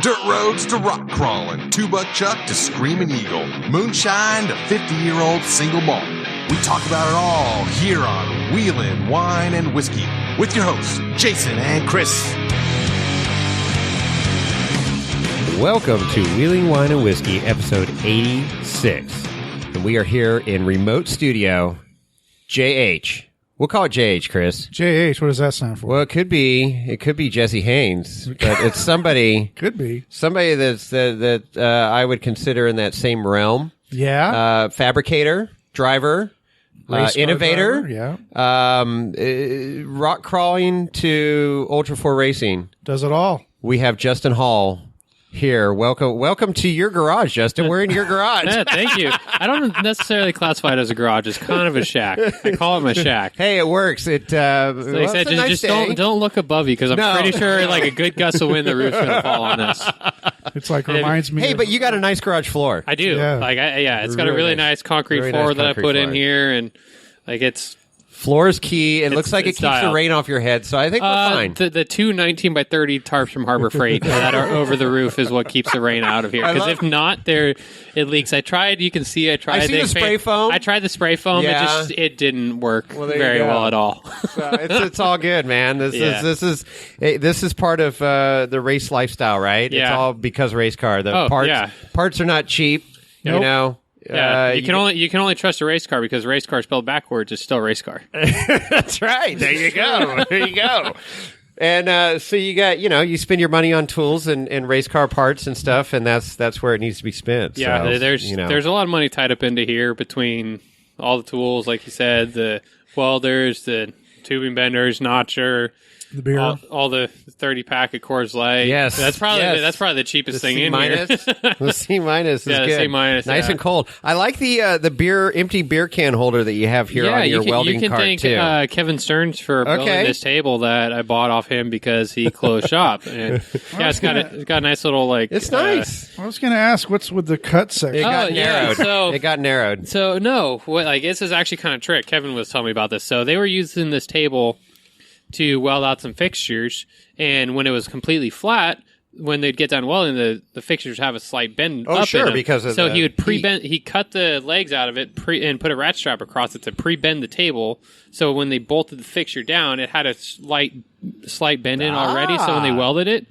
Dirt roads to rock crawling, two-buck chuck to screaming eagle, moonshine to 50-year-old single malt. We talk about it all here on Wheelin' Wine and Whiskey with your hosts, Jason and Chris. Welcome to Wheeling Wine and Whiskey, episode 86. And we are here in remote studio, JH. We'll call it JH, Chris. JH, what does that stand for? Well, it could be Jesse Haynes, but it's somebody. Could be. Somebody that I would consider in that same realm. Yeah. Fabricator, driver, innovator. Driver, yeah. Rock crawling to Ultra 4 racing. Does it all. We have Justin Hall here. Welcome to your garage, Justin. We're in your garage. Yeah, thank you. I don't necessarily classify it as a garage. It's kind of a shack. I call it my shack. Hey, it works. It Like I said, just don't look above you because I'm pretty sure like a good gust of wind, the roof's going to fall on us. It's like reminds me. Hey, but you got a nice garage floor. I do. Yeah. It's got a really nice concrete floor that I put in here, and like it's. Floor is key. It looks like it keeps the rain off your head, so I think we're fine. The two 19 by 30 tarps from Harbor Freight that are over the roof is what keeps the rain out of here. Because if not, it leaks. I tried. You can see I tried. I see the spray foam. I tried the spray foam. Yeah. It didn't work very well at all. So it's all good, man. This is part of the race lifestyle, right? Yeah. It's all because race car. The parts are not cheap. Nope. You know. Yeah, you can only trust a race car because race car spelled backwards is still race car. That's right. There you go. There you go. And so you got, you spend your money on tools and race car parts and stuff, and that's where it needs to be spent. Yeah, so, there's a lot of money tied up into here between all the tools, like you said, the welders, the tubing benders, notcher. The beer. All the 30-pack of Coors Light. Yes. That's probably the cheapest thing in here. The C minus is good. The C minus. Nice and cold. I like the empty beer can holder that you have here on your welding cart, too. You can thank Kevin Stearns for building this table that I bought off him because he closed shop. And, it's got a nice little, It's nice. I was going to ask, what's with the cut section? It got narrowed. So, it got narrowed. So, no. This is actually kind of a trick. Kevin was telling me about this. So, they were using this table to weld out some fixtures, and when it was completely flat, when they'd get done welding, the fixtures have a slight bend up in them. Because of he would pre-bend. He cut the legs out of it and put a ratchet strap across it to pre-bend the table. So when they bolted the fixture down, it had a slight bend in already. So when they welded it,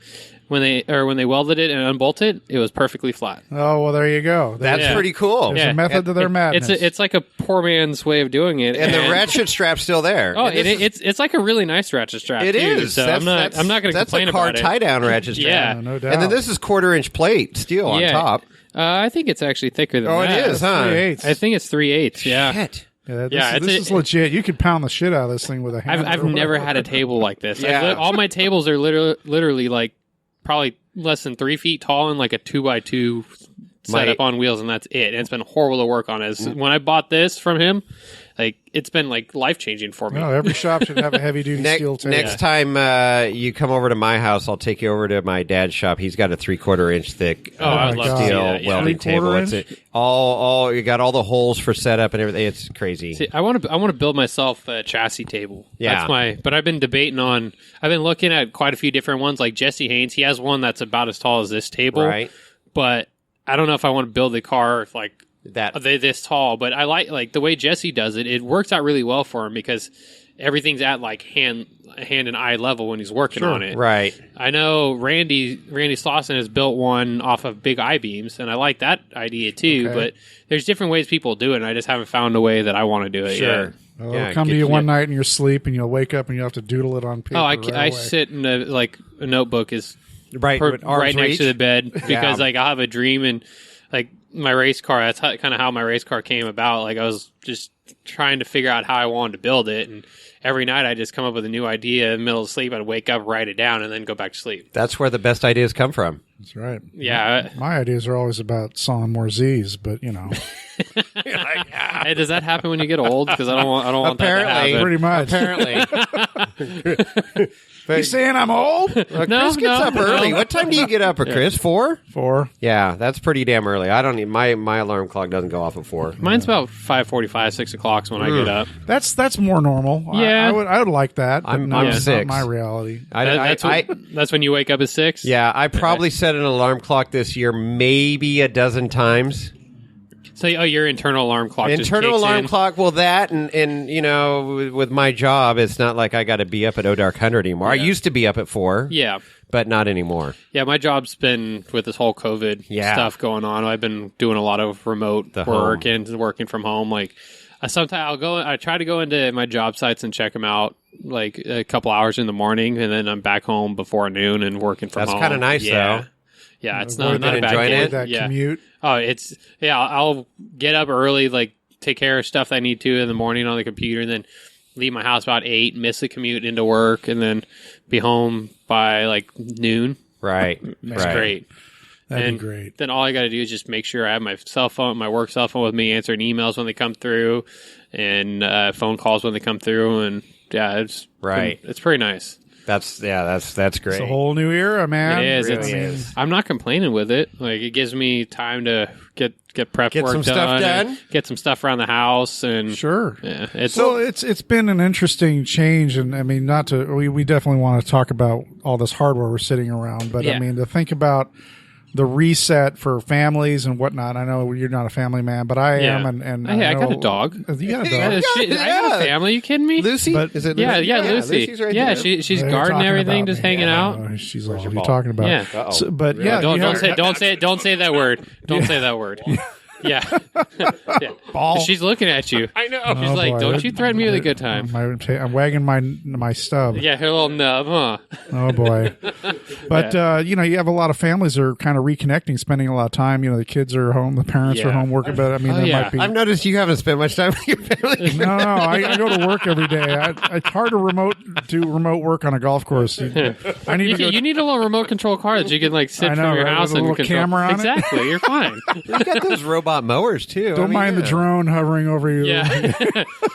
when they welded it and unbolted, it was perfectly flat. Oh, well, there you go. That's pretty cool. There's a method to their madness. It's like a poor man's way of doing it. And the ratchet strap's still there. Oh, it's like a really nice ratchet strap. It is. So I'm not going to complain about it. That's a car tie-down ratchet strap. Yeah, no doubt. And then this is 1/4-inch plate steel on top. I think it's actually thicker than that. Oh, it is, huh? 3/8. I think it's 3/8. Yeah. Shit. This is legit. You could pound the shit out of this thing with a hammer. I've never had a table like this. Yeah. All my tables are literally like probably less than 3 feet tall and like a 2x2 setup on wheels, and that's it. And it's been horrible to work on. When I bought this from him, it's been life changing for me. No, every shop should have a heavy duty steel table. Next time you come over to my house, I'll take you over to my dad's shop. He's got a 3/4-inch thick steel welding table. It's all you got all the holes for setup and everything. It's crazy. See, I want to build myself a chassis table. Yeah, but I've been debating on. I've been looking at quite a few different ones. Like Jesse Haynes, he has one that's about as tall as this table. Right, but I don't know if I want to build a car this tall, but I like the way Jesse does it. It works out really well for him because everything's at hand and eye level when he's working on it. Right. I know Randy Slauson has built one off of big I-beams, and I like that idea too. But there's different ways people do it, and I just haven't found a way that I want to do it yet. Oh, it'll come to you one night in your sleep, and you'll wake up and you have to doodle it on paper. I sit in a notebook is right next to the bed because I'll have a dream and my race car. That's kind of how my race car came about. I was just trying to figure out how I wanted to build it, and every night I just come up with a new idea in the middle of sleep. I'd wake up, write it down, and then go back to sleep. That's where the best ideas come from. That's right. Yeah. My ideas are always about sawing more Z's, but Hey, does that happen when you get old? Because I don't want that to happen. Pretty much. Apparently. You saying I'm old? Chris gets up early. What time do you get up, Chris? 4? 4. Yeah, that's pretty damn early. I don't need my alarm clock doesn't go off at 4. Mine's about 5:45, 6 o'clock when I get up. That's more normal. Yeah, I would like that. I'm 6. Not my reality. That's when you wake up at 6. Yeah, I probably set set an alarm clock this year maybe a dozen times. So, your internal alarm clock. Internal alarm clock. Well, that and with my job, it's not like I got to be up at $100 anymore. Yeah. I used to be up at 4. Yeah. But not anymore. Yeah, my job's been with this whole COVID stuff going on. I've been doing a lot of remote work and working from home. Like, sometimes I try to go into my job sites and check them out like a couple hours in the morning, and then I'm back home before noon and working from home. That's kind of nice, though. Yeah, it's not a bad it. That commute. Oh, I'll get up early, like take care of stuff I need to in the morning on the computer, and then leave my house about 8, miss the commute into work, and then be home by like noon. Right. It's great. That'd be great. Then all I got to do is just make sure I have my cell phone, my work cell phone with me, answering emails when they come through, and phone calls when they come through, and it's pretty nice. That's great. It's a whole new era, man. It is. Really is. I'm not complaining with it. Like, it gives me time to get prep get work some stuff done, get some stuff around the house, and sure. Yeah, it's been an interesting change, and I mean, we definitely want to talk about all this hardware we're sitting around, but I mean, to think about the reset for families and whatnot. I know you're not a family man, but I am, and I got a dog. You got a dog? I got a family. You kidding me? Lucy? Is it Lucy? Yeah, Lucy. Lucy's right there. She's guarding everything, just hanging out. She's all you're talking about. Yeah. But yeah, don't say that word. Don't say that word. Yeah. Ball. She's looking at you. I know. She's like, boy. don't you threaten me with a good time. I'm wagging my stub. Yeah, her little nub, huh? Oh, boy. But, you have a lot of families that are kind of reconnecting, spending a lot of time. The kids are home, the parents are home working, but I mean, might be. I've noticed you haven't spent much time with your family. No, I go to work every day. It's hard to do remote work on a golf course. You need a little remote control car that you can like sit from your house with a and little control. camera on Exactly, you're fine. You got those robot mowers too. Don't mind the drone hovering over you. Yeah,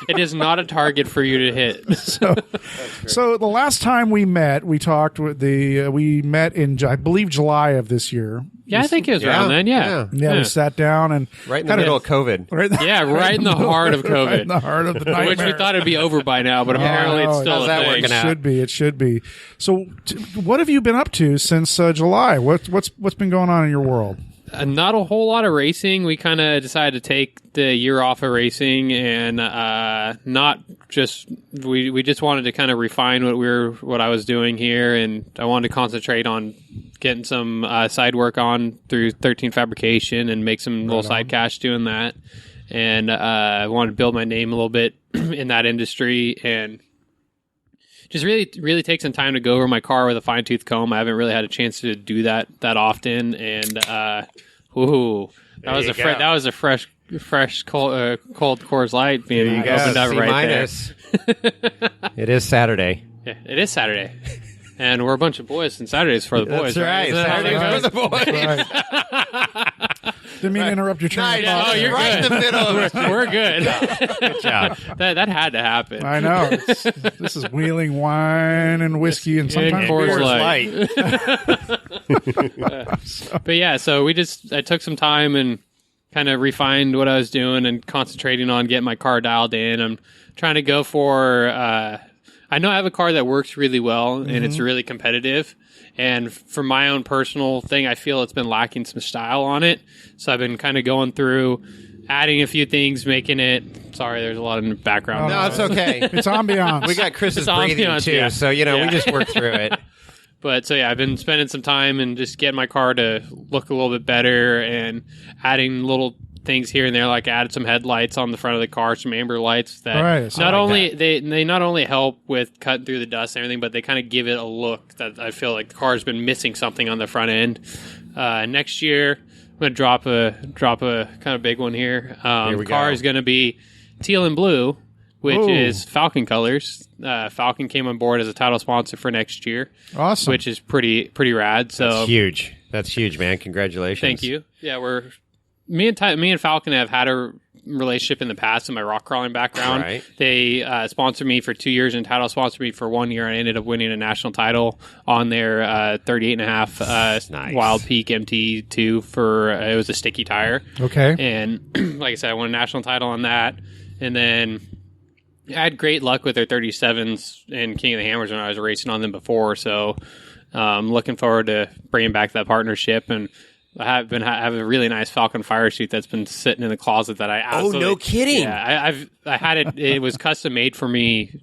it is not a target for you to hit. So the last time we met, we talked with we met in I believe July of this year. Yeah, I think it was around then. Yeah, we sat down and right in the middle of COVID. Right in the heart of COVID. Right in the heart of the nightmare. Which we thought it'd be over by now, but apparently it's still a thing. It should be. So, what have you been up to since July? What's been going on in your world? Not a whole lot of racing. We kind of decided to take the year off of racing, and we just wanted to kind of refine what I was doing here, and I wanted to concentrate on getting some side work on through 13 Fabrication and make some little side cash doing that. And I wanted to build my name a little bit in that industry, and just really take some time to go over my car with a fine-tooth comb. I haven't really had a chance to do that often, and that was a fresh cold Coors Light being opened up right there. It is Saturday. Yeah, it is Saturday, and we're a bunch of boys, and Saturday's for the boys. That's right. Saturday's for the boys. Didn't mean to interrupt your train of thought. Oh, you're right good. In the middle. We're good. Good job. That had to happen. I know. This is wheeling wine and whiskey and sometimes Coors Light. But yeah, so I took some time and kind of refined what I was doing and concentrating on getting my car dialed in. I'm trying to go for. I know I have a car that works really well and it's really competitive. And for my own personal thing, I feel it's been lacking some style on it. So I've been kind of going through, adding a few things, making it. Sorry, there's a lot in the background. No, it's okay. It's ambiance. We got Chris's breathing ambiance, too, so we just work through it. But so I've been spending some time and just getting my car to look a little bit better and adding little things here and there, like added some headlights on the front of the car, some amber lights that they not only help with cutting through the dust and everything, but they kind of give it a look that I feel like the car's been missing something on the front end. Next year, I'm going to drop a kind of big one here. The car is going to be teal and blue, which is Falcon colors. Falcon came on board as a title sponsor for next year. Awesome. Which is pretty rad. So That's huge, man. Congratulations. Thank you. Yeah, me and Falcon have had a relationship in the past in my rock crawling background. Right. They sponsored me for 2 years and title sponsored me for 1 year, and I ended up winning a national title on their 38.5 nice. Wild Peak MT2 for it was a sticky tire. Okay. And like I said, I won a national title on that, and then I had great luck with their 37s and King of the Hammers when I was racing on them before. So I'm looking forward to bringing back that partnership, and I have a really nice Falcon fire suit that's been sitting in the closet that I absolutely... Oh, no kidding! Yeah, I had it. It was custom made for me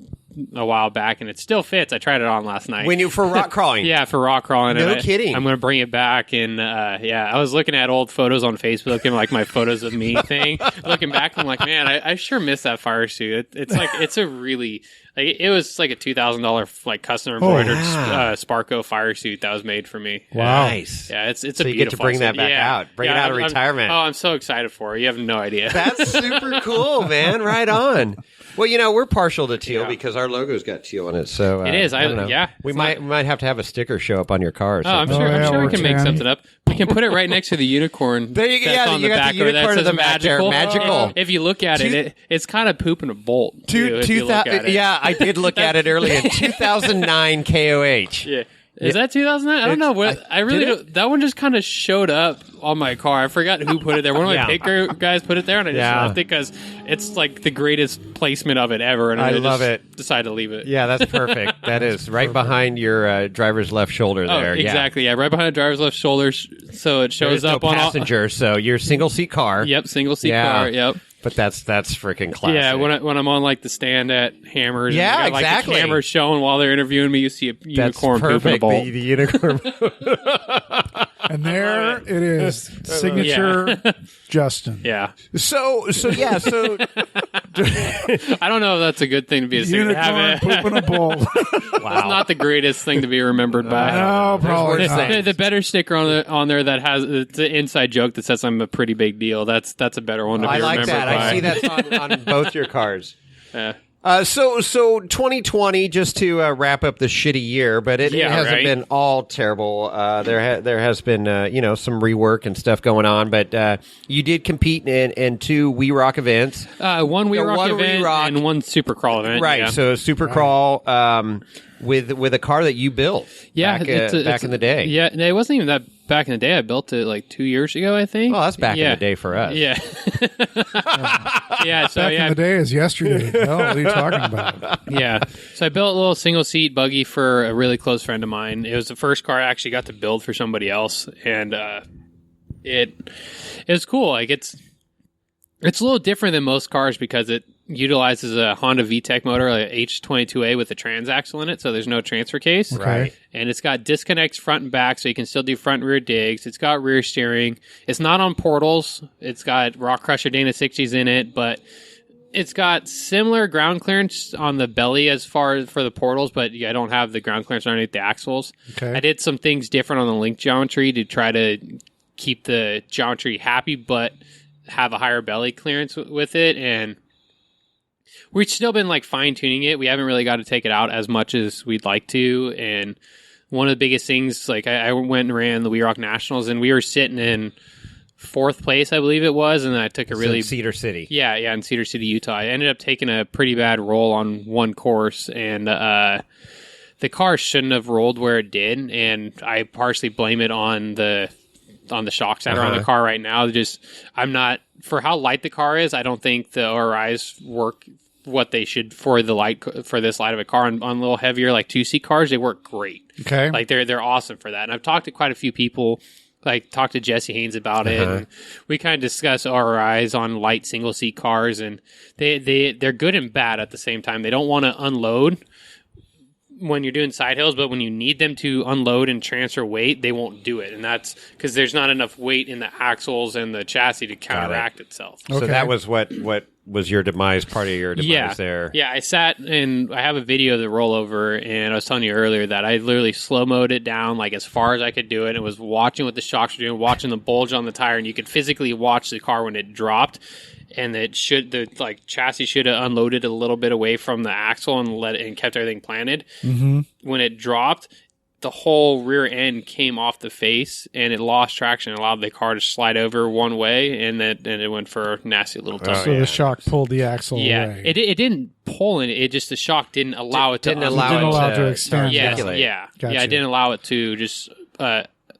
a while back, and it still fits. I tried it on last night. When you for rock crawling? Yeah, for rock crawling. No kidding. I'm going to bring it back, and I was looking at old photos on Facebook and like my photos of me thing. Looking back, I'm like, man, I sure miss that fire suit. It's a really... it was like a $2,000 like custom embroidered Sparco fire suit that was made for me. Wow, nice. Yeah, it's so a you get to bring that back out, bring it out of retirement. I'm so excited for it. You have no idea. That's super cool, man. Right on. Well, we're partial to teal because our logo's got teal in it. So it is. I don't know. Yeah, we might have to have a sticker show up on your car. I'm sure we can make something up. We can put it right next to the unicorn. There you go. Yeah, on the back the unicorn that says magical. Magical. If you look at it's kind of pooping a bolt. Yeah, I did look at it earlier. 2009 KOH. Yeah. Is that 2009? I don't know. I really don't. That one just kind of showed up on my car. I forgot who put it there. One of my picker guys put it there, and I just left it because it's like the greatest placement of it ever. And I love it. Decided to leave it. Yeah, that's perfect. That is right behind your driver's left shoulder there. Exactly. Yeah, right behind the driver's left shoulder. So it shows up on passenger. So your single seat car. Yep, single seat car. Yep. But that's freaking classic. Yeah, when I'm on like the stand at Hammers, yeah, and got, exactly. The camera's showing while they're interviewing me. You see a unicorn pooping a bolt. The unicorn. And there it is, signature Justin. Yeah. So yeah. So I don't know if that's a good thing to be a unicorn pooping a bowl. Wow, it's not the greatest thing to be remembered by. No, probably not. The better sticker on there that has it's an inside joke that says I'm a pretty big deal. That's a better one to be remembered by. I see that on both your cars. Yeah. So 2020, just to wrap up the shitty year, but it hasn't been all terrible. There has been some rework and stuff going on, but you did compete in two We Rock events. One We Rock event and one Super Crawl event. Right. Yeah. So Super Crawl with a car that you built. Yeah, back in the day. Yeah, it wasn't even that back in the day. I built it like 2 years ago, I think. Oh, that's back in the day for us. Yeah. Yeah. So back in the day is yesterday. No, what are you talking about? Yeah. So I built a little single seat buggy for a really close friend of mine. It was the first car I actually got to build for somebody else, and it was cool. Like it's a little different than most cars because it utilizes a Honda VTEC motor, like H22A with a transaxle in it, so there's no transfer case. Right. And it's got disconnects front and back, so you can still do front and rear digs. It's got rear steering. It's not on portals. It's got Rock Crusher Dana 60s in it, but it's got similar ground clearance on the belly as far as for the portals, but I don't have the ground clearance underneath the axles. Okay. I did some things different on the link geometry to try to keep the geometry happy, but have a higher belly clearance with it, and we've still been like fine tuning it. We haven't really got to take it out as much as we'd like to. And one of the biggest things, like I went and ran the We Rock Nationals, and we were sitting in 4th place, I believe it was. And I took Cedar City. Yeah, in Cedar City, Utah. I ended up taking a pretty bad roll on one course, and the car shouldn't have rolled where it did. And I partially blame it on the shocks that are on the car right now. I'm not, for how light the car is, I don't think the ORIs work what they should for this light of a car. On a little heavier, like 2-seat cars, they work great. Okay. Like they're awesome for that. And I've talked to quite a few people, like talked to Jesse Haynes about it. And we kind of discuss RIs on light single seat cars, and they're good and bad at the same time. They don't want to unload when you're doing side hills, but when you need them to unload and transfer weight, they won't do it. And that's because there's not enough weight in the axles and the chassis to counteract itself. So that was what was your demise, part of your demise there. Yeah, I sat and I have a video of the rollover, and I was telling you earlier that I literally slow-moed it down like as far as I could do it, and was watching what the shocks were doing, watching the bulge on the tire, and you could physically watch the car when it dropped. And the chassis should have unloaded a little bit away from the axle and kept everything planted. Mm-hmm. When it dropped, the whole rear end came off the face, and it lost traction and allowed the car to slide over one way, and it went for a nasty little tumble. So the shock pulled the axle away. It didn't pull in it. Just the shock didn't allow it to extend. Yeah, Gotcha. it didn't allow it to just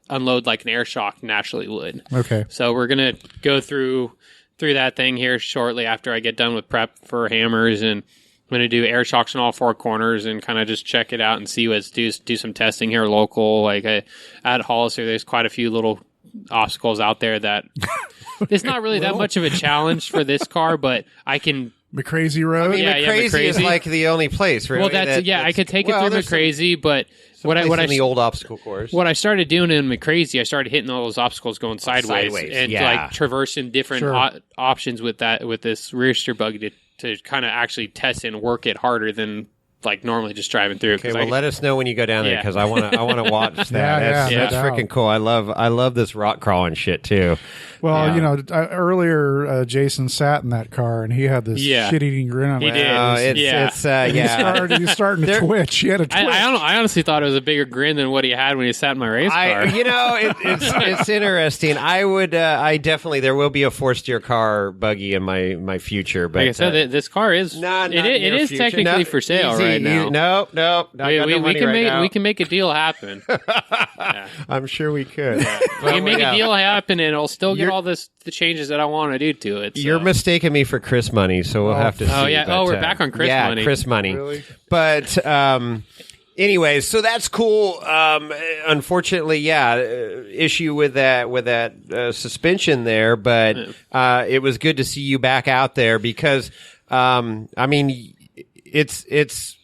unload like an air shock naturally would. Okay. So we're gonna go through that thing here shortly after I get done with prep for Hammers, and going to do air shocks in all 4 corners and kind of just check it out and see do some testing here local. Like at Hollister, there's quite a few little obstacles out there that it's not really that much of a challenge for this car, but I can. McCrazy Road? I mean, McCrazy is like the only place, really. Well, I could take it through McCrazy, but what I the old obstacle course. What I started doing in McCrazy, I started hitting all those obstacles going sideways and like traversing different options with this rear steer buggy to kind of actually test and work it harder than like normally just driving through. Okay, well, let us know when you go down there because I want to watch that. That's freaking cool. I love this rock crawling shit too. Well, earlier Jason sat in that car and he had this shit-eating grin on his face. He's starting to twitch. He had a twitch. I honestly thought it was a bigger grin than what he had when he sat in my race car. It's interesting. I definitely there will be a 4-steer car buggy in my future. But like I said, this car is it is technically for sale right now. No. We can make a deal happen. I'm sure we could. We can make a deal happen, and it'll still get all the changes that I want to do to it. So. You're mistaking me for Chris money, so we'll have to see. Oh, yeah. But, we're back on Chris money. Yeah, Chris money. Really? But anyways, so that's cool. Unfortunately, issue with that suspension there, but it was good to see you back out there because, I mean, it's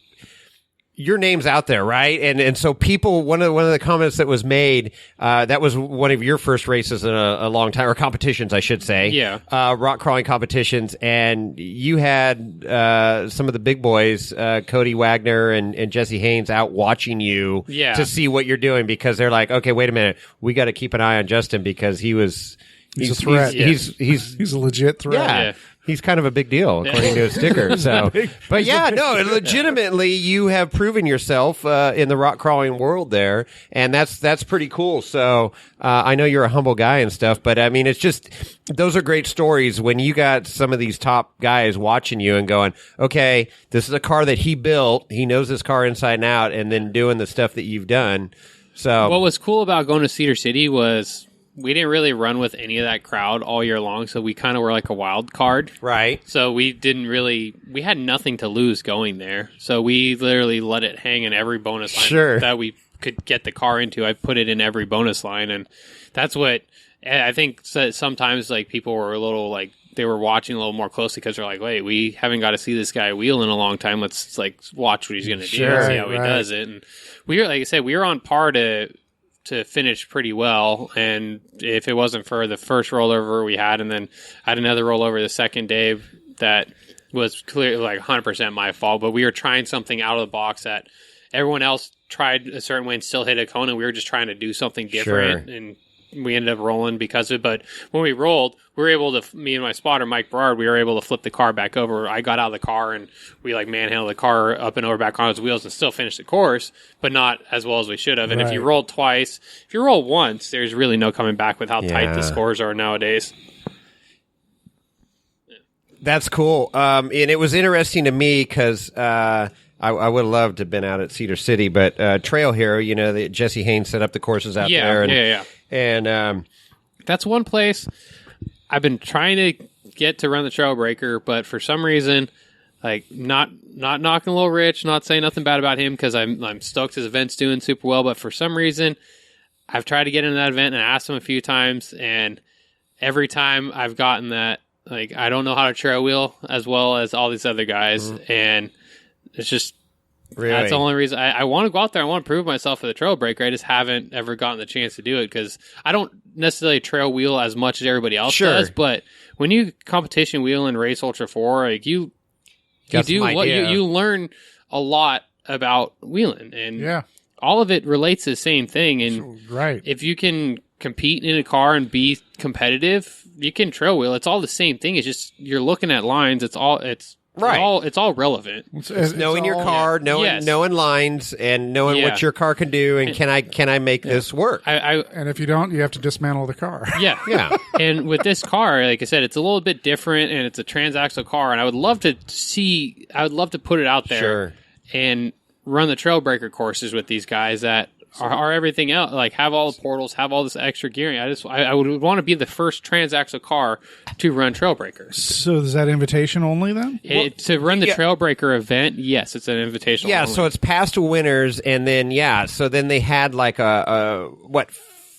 your name's out there, right? And so people, one of the comments that was made, that was one of your first races in a long time, or competitions, I should say. Yeah. Rock crawling competitions. And you had, some of the big boys, Cody Wagner and Jesse Haynes out watching you to see what you're doing because they're like, okay, wait a minute. We got to keep an eye on Justin because he's a threat. He's a legit threat. Yeah. He's kind of a big deal, according to his sticker. So, but legitimately, you have proven yourself in the rock crawling world there, and that's pretty cool. So, I know you're a humble guy and stuff, but I mean, it's just those are great stories when you got some of these top guys watching you and going, "Okay, this is a car that he built. He knows this car inside and out," and then doing the stuff that you've done. So, what was cool about going to Cedar City was. We didn't really run with any of that crowd all year long, so we kind of were like a wild card. Right. So we had nothing to lose going there. So we literally let it hang in every bonus line that we could get the car into. I put it in every bonus line, and that's what I think sometimes like people were a little like, they were watching a little more closely because they're like, wait, we haven't got to see this guy wheel in a long time. Let's like watch what he's going to do and see how he does it. And we were, like I said, we were on par to finish pretty well, and if it wasn't for the first rollover we had, and then I had another rollover the second day that was clearly like 100% my fault, but we were trying something out of the box that everyone else tried a certain way and still hit a cone, and we were just trying to do something different, and we ended up rolling because of it. But when we rolled, we were able to, me and my spotter, Mike Berard, we were able to flip the car back over. I got out of the car and we like manhandled the car up and over back on its wheels and still finished the course, but not as well as we should have. And if you roll twice, if you roll once, there's really no coming back with how tight the scores are nowadays. That's cool. And it was interesting to me because I would have loved to have been out at Cedar City, but Trail Hero, Jesse Haynes set up the courses out there. And that's one place I've been trying to get to run the Trail Breaker, but for some reason, like not knocking Lil Rich, not saying nothing bad about him because I'm stoked his event's doing super well, but for some reason, I've tried to get into that event and I asked him a few times, and every time I've gotten that, like, I don't know how to trail wheel as well as all these other guys, and it's just that's the only reason I want to go out there. I want to prove myself for the Trail Breaker. I just haven't ever gotten the chance to do it because I don't necessarily trail wheel as much as everybody else does. But when you competition wheel and race Ultra 4, like you learn a lot about wheeling, and all of it relates to the same thing. And if you can compete in a car and be competitive, you can trail wheel. It's all the same thing. It's just you're looking at lines. It's all relevant. It's knowing your car, knowing lines, and knowing what your car can do, and can I make this work? And if you don't, you have to dismantle the car. Yeah. And with this car, like I said, it's a little bit different, and it's a transaxle car, and I would love to put it out there and run the Trail Breaker courses with these guys that are everything else. Like, have all the portals, have all this extra gearing. I would want to be the first transaxle car to run Trailbreaker. So is that invitation only then? To run the Trailbreaker event, yes, it's an invitation. Yeah, only. so it's past winners, and then so then they had like a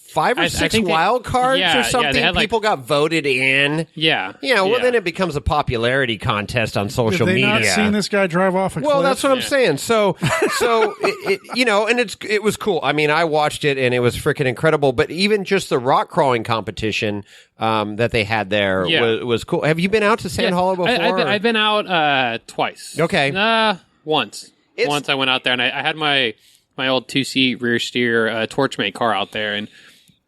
5 or 6 wild cards or something. They had people got voted in. Yeah. Then it becomes a popularity contest on social media. Have they not seen this guy drive off a cliff? Well, that's what I'm saying. So and it was cool. I mean, I watched it and it was freaking incredible. But even just the rock crawling competition that they had there was cool. Have you been out to Sand Hollow before? I've been out twice. Okay. Once. Once I went out there and I had my old 2-seat rear steer Torchmate car out there, and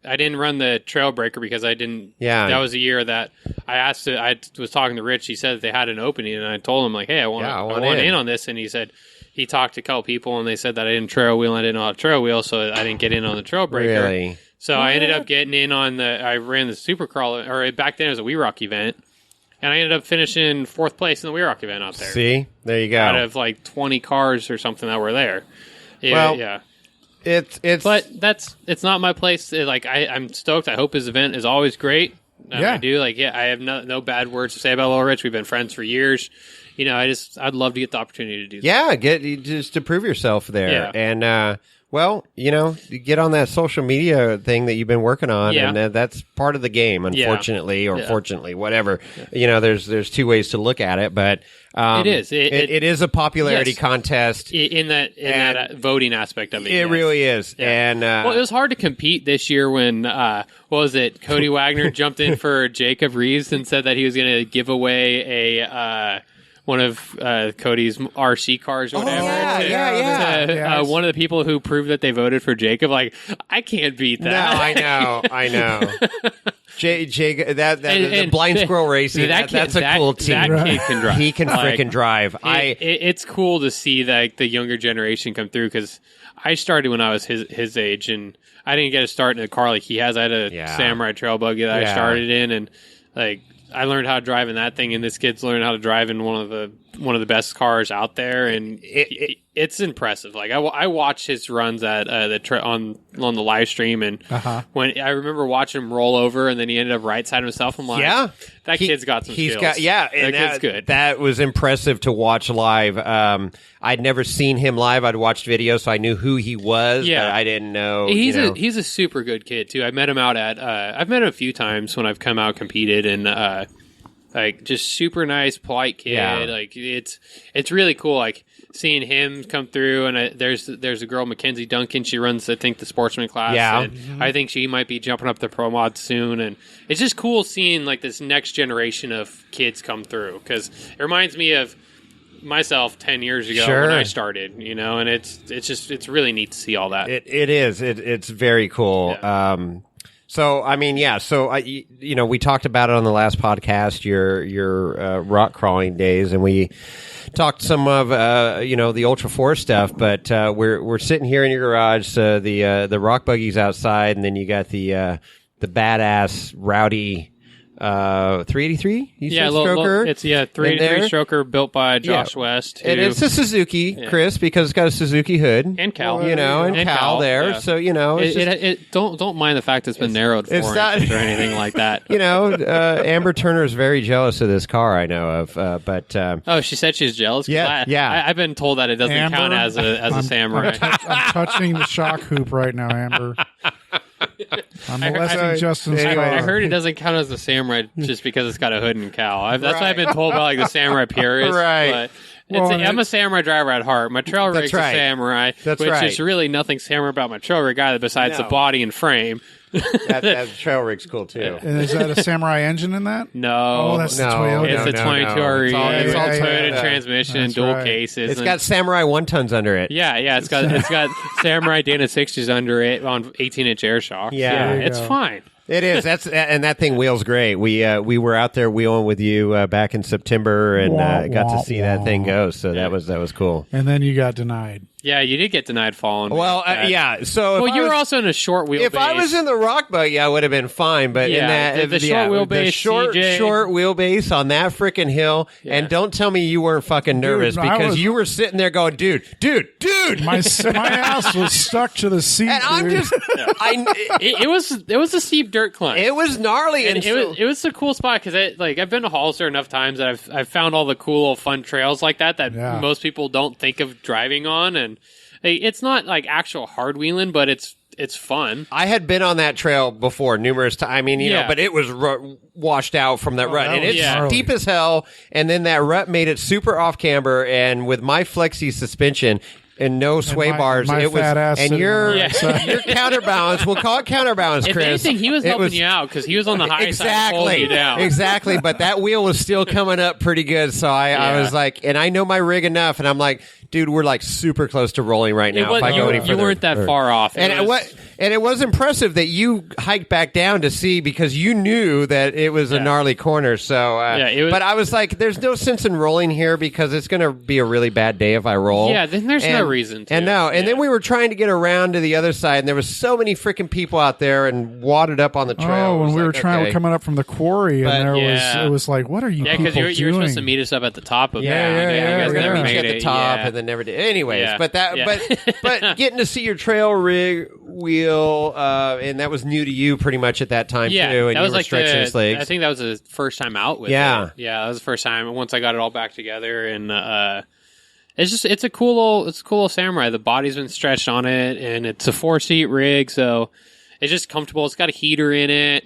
I didn't run the Trailbreaker because I didn't. Yeah, that was the year that I asked. I was talking to Rich. He said that they had an opening, and I told him like, "Hey, I want in on this." And he said he talked to a couple people, and they said that I didn't trail wheel. I didn't know how to trail wheel, so I didn't get in on the Trailbreaker. Really? So I ended up getting in on the. I ran the Supercrawl, or back then it was a We Rock event, and I ended up finishing 4th place in the We Rock event out there. See, there you go. Out of like 20 cars or something that were there. Yeah. It's it's not my place. I'm stoked. I hope his event is always great. I do. I have no bad words to say about Little Rich. We've been friends for years. I'd love to get the opportunity to do that. Yeah, just to prove yourself there. Yeah. And you get on that social media thing that you've been working on, and that's part of the game, unfortunately, or fortunately, whatever. Yeah. There's 2 ways to look at it, but it is. It is a popularity contest in that voting aspect of it. It really is. Yeah. And it was hard to compete this year when what was it? Cody Wagner jumped in for Jacob Reeves and said that he was going to give away one of Cody's RC cars or whatever. One of the people who proved that they voted for Jacob, I can't beat that. No, I know. Jacob, the blind squirrel racing, that's a cool team. That kid can drive. He can freaking drive. It's cool to see the younger generation come through, because I started when I was his age, and I didn't get a start in a car like he has. I had a Samurai Trail Buggy that I started in, and I learned how to drive in that thing, and this kid's learned how to drive in one of the best cars out there, and it's impressive. I watch his runs at on the live stream, and when I remember watching him roll over, and then he ended up right side himself. I'm like, that kid's got some skills. And that kid's good. That was impressive to watch live. I'd never seen him live. I'd watched videos, so I knew who he was, but I didn't know. He's a super good kid too. I met him out at. I've met him a few times when I've come out competed, and just super nice, polite kid. Yeah. It's really cool. Seeing him come through, and there's a girl, Mackenzie Duncan. She runs, I think, the sportsman class. Yeah, and I think she might be jumping up the pro mod soon. And it's just cool seeing this next generation of kids come through, because it reminds me of myself 10 years ago when I started. And it's really neat to see all that. It is. It's very cool. Yeah. So we talked about it on the last podcast, your rock crawling days, and we talked some of the Ultra 4 stuff. But we're sitting here in your garage, the rock buggy's outside, and then you got the badass rowdy 383. Stroker. It's 383 stroker built by Josh West. And it's a Suzuki, Chris, because it's got a Suzuki hood and Cal, and Cal there. Yeah. So don't mind the fact it's been narrowed 4 inches or anything like that. Amber Turner is very jealous of this car. I know of, but she said she's jealous. Yeah. I've been told that it doesn't count as a Samurai. I'm touching the shock hoop right now, Amber. I'm molesting Justin's car. I heard it doesn't count as a Samurai just because it's got a hood and cowl. That's what I've been told by the Samurai purists. Right. But I'm a Samurai driver at heart. My trail rig's a Samurai, which is really nothing Samurai about my trail rig either besides the body and frame. that trail rig's cool too. And is that a Samurai engine in that? No. Oh, that's the Toyota. It's a 22 RE. It's all Toyota transmission, dual cases. It's got Samurai 1-tons under it. Yeah. It's got Samurai Dana 60s under it on 18-inch air shocks. Yeah, it's fine. It is. And that thing wheels great. We were out there wheeling with you back in September and got to see that thing go. So that was cool. And then you got denied. Yeah, you did get denied falling. Well, yeah. So, you were also in a short wheelbase. If I was in the rock buggy, I would have been fine. But in that the short wheelbase, short wheelbase on that freaking hill, and don't tell me you weren't fucking nervous because you were sitting there going, dude. My ass was stuck to the seat. And I'm just, it was a steep dirt climb. It was gnarly, and it was a cool spot because I've been to Hollister enough times that I've found all the cool fun trails like that most people don't think of driving on, and it's not like actual hard wheeling, but it's fun. I had been on that trail before numerous times. I mean, you know, but it was washed out from that rut, and it's deep as hell. And then that rut made it super off camber, and with my flexi suspension and no sway bars, it was. And your counterbalance, we'll call it counterbalance, Chris. If anything, he was helping you out because he was on the high side holding you down. Exactly, but that wheel was still coming up pretty good. So I was like, and I know my rig enough, and I'm like, dude, we're like super close to rolling right now. If I go any further, you weren't that far off. And it was impressive that you hiked back down to see because you knew that it was a gnarly corner. So, but I was like, there's no sense in rolling here because it's going to be a really bad day if I roll. Yeah, then there's no reason to. And then we were trying to get around to the other side, and there was so many freaking people out there and wadded up on the trail. Oh, when we were coming up from the quarry, and it was like, what are you people doing? Yeah, because you were supposed to meet us up at the top of it. Yeah. We're going to meet you at the top, and then never did. Anyways, but getting to see your trail rig wheel, and that was new to you pretty much at that time too, and you were stretching his legs. I think that was the first time out with it. Yeah, that was the first time once I got it all back together, and it's a cool little Samurai. The body's been stretched on it, and it's a 4-seat rig, so it's just comfortable. It's got a heater in it,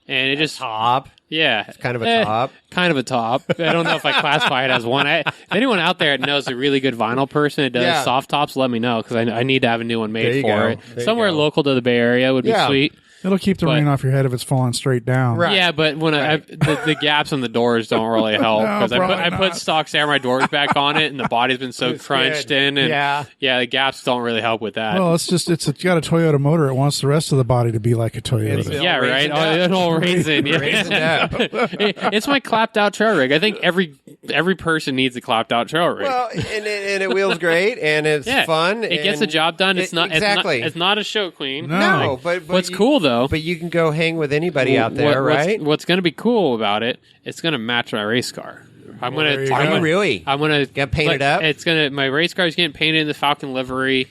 and it just top. Yeah, it's kind of a top. Kind of a top. I don't know if I classify it as one. If anyone out there knows a really good vinyl person that does soft tops, let me know because I need to have a new one made for it. Somewhere local to the Bay Area would be sweet. It'll keep the rain off your head if it's falling straight down. Right. Yeah, but when the gaps on the doors don't really help because I put stock Samurai doors back on it, and the body's been so crunched in, and the gaps don't really help it's got a Toyota motor. It wants the rest of the body to be like a Toyota. Yeah, right. An old raisin. It's my clapped out trail rig. I think every person needs a clapped out trail rig. Well, and it wheels great, and it's fun. It gets the job done. It's not a show queen. No, but what's cool though. But you can go hang with anybody out there, right? What's going to be cool about it? It's going to match my race car. I'm going to get painted up. My race car is getting painted in the Falcon livery.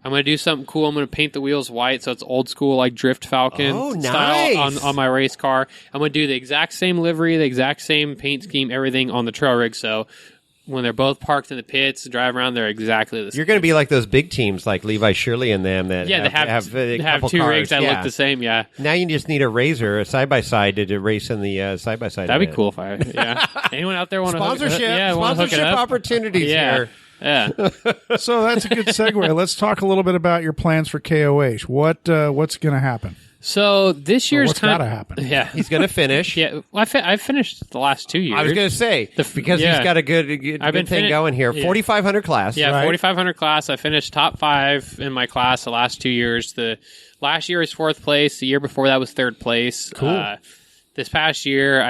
I'm going to do something cool. I'm going to paint the wheels white so it's old school like Drift Falcon style on my race car. I'm going to do the exact same livery, the exact same paint scheme, everything on the trail rig. So when they're both parked in the pits, drive around, they're exactly the same. You're going to be like those big teams like Levi Shirley and them that have two rigs that look the same, Now you just need a RZR, a side-by-side to race in the side-by-side. That'd be cool if anyone out there want to sponsorship opportunities here. Yeah. So that's a good segue. Let's talk a little bit about your plans for KOH. What's going to happen? So this year's what's got to happen? Yeah, he's going to finish. Yeah, well, I finished the last 2 years. I was going to say because he's got a good thing going here. 4,500 class. Yeah, right? 4,500 class. I finished top 5 in my class the last 2 years. The last year was 4th place. The year before that was 3rd place. Cool. This past year,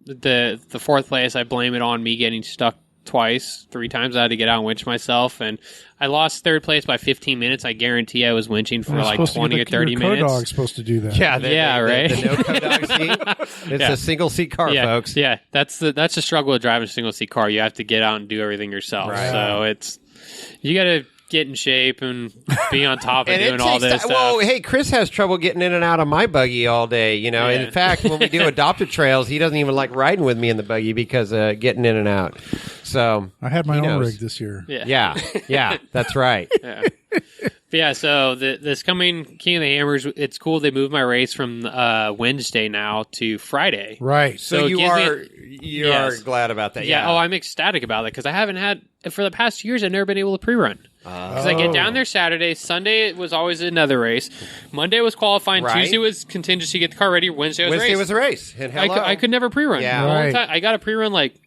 the 4th place, I blame it on me getting stuck 3 times. I had to get out and winch myself, and I lost 3rd place by 15 minutes. I guarantee I was winching for like 20 or 30 minutes. Your co-dog's supposed to do that. Right? The no co-dog seat. It's a single seat car, folks. Yeah, that's the struggle with driving a single seat car. You have to get out and do everything yourself. Right. So you got to get in shape and be on top of doing all this stuff. Well, hey, Chris has trouble getting in and out of my buggy all day. You know, in fact, when we do adopted trails, he doesn't even like riding with me in the buggy because getting in and out. So I had my own rig this year. Yeah, that's right. So this coming King of the Hammers, it's cool. They moved my race from Wednesday now to Friday. Right. So you are glad about that. Yeah. Oh, I'm ecstatic about it because I haven't had for the past 2 years. I've never been able to pre-run. Because I get down there Saturday, Sunday was always another race, Monday was qualifying, Tuesday was contingency, get the car ready, Wednesday was a race. And I could never pre-run. Yeah. I got to pre-run like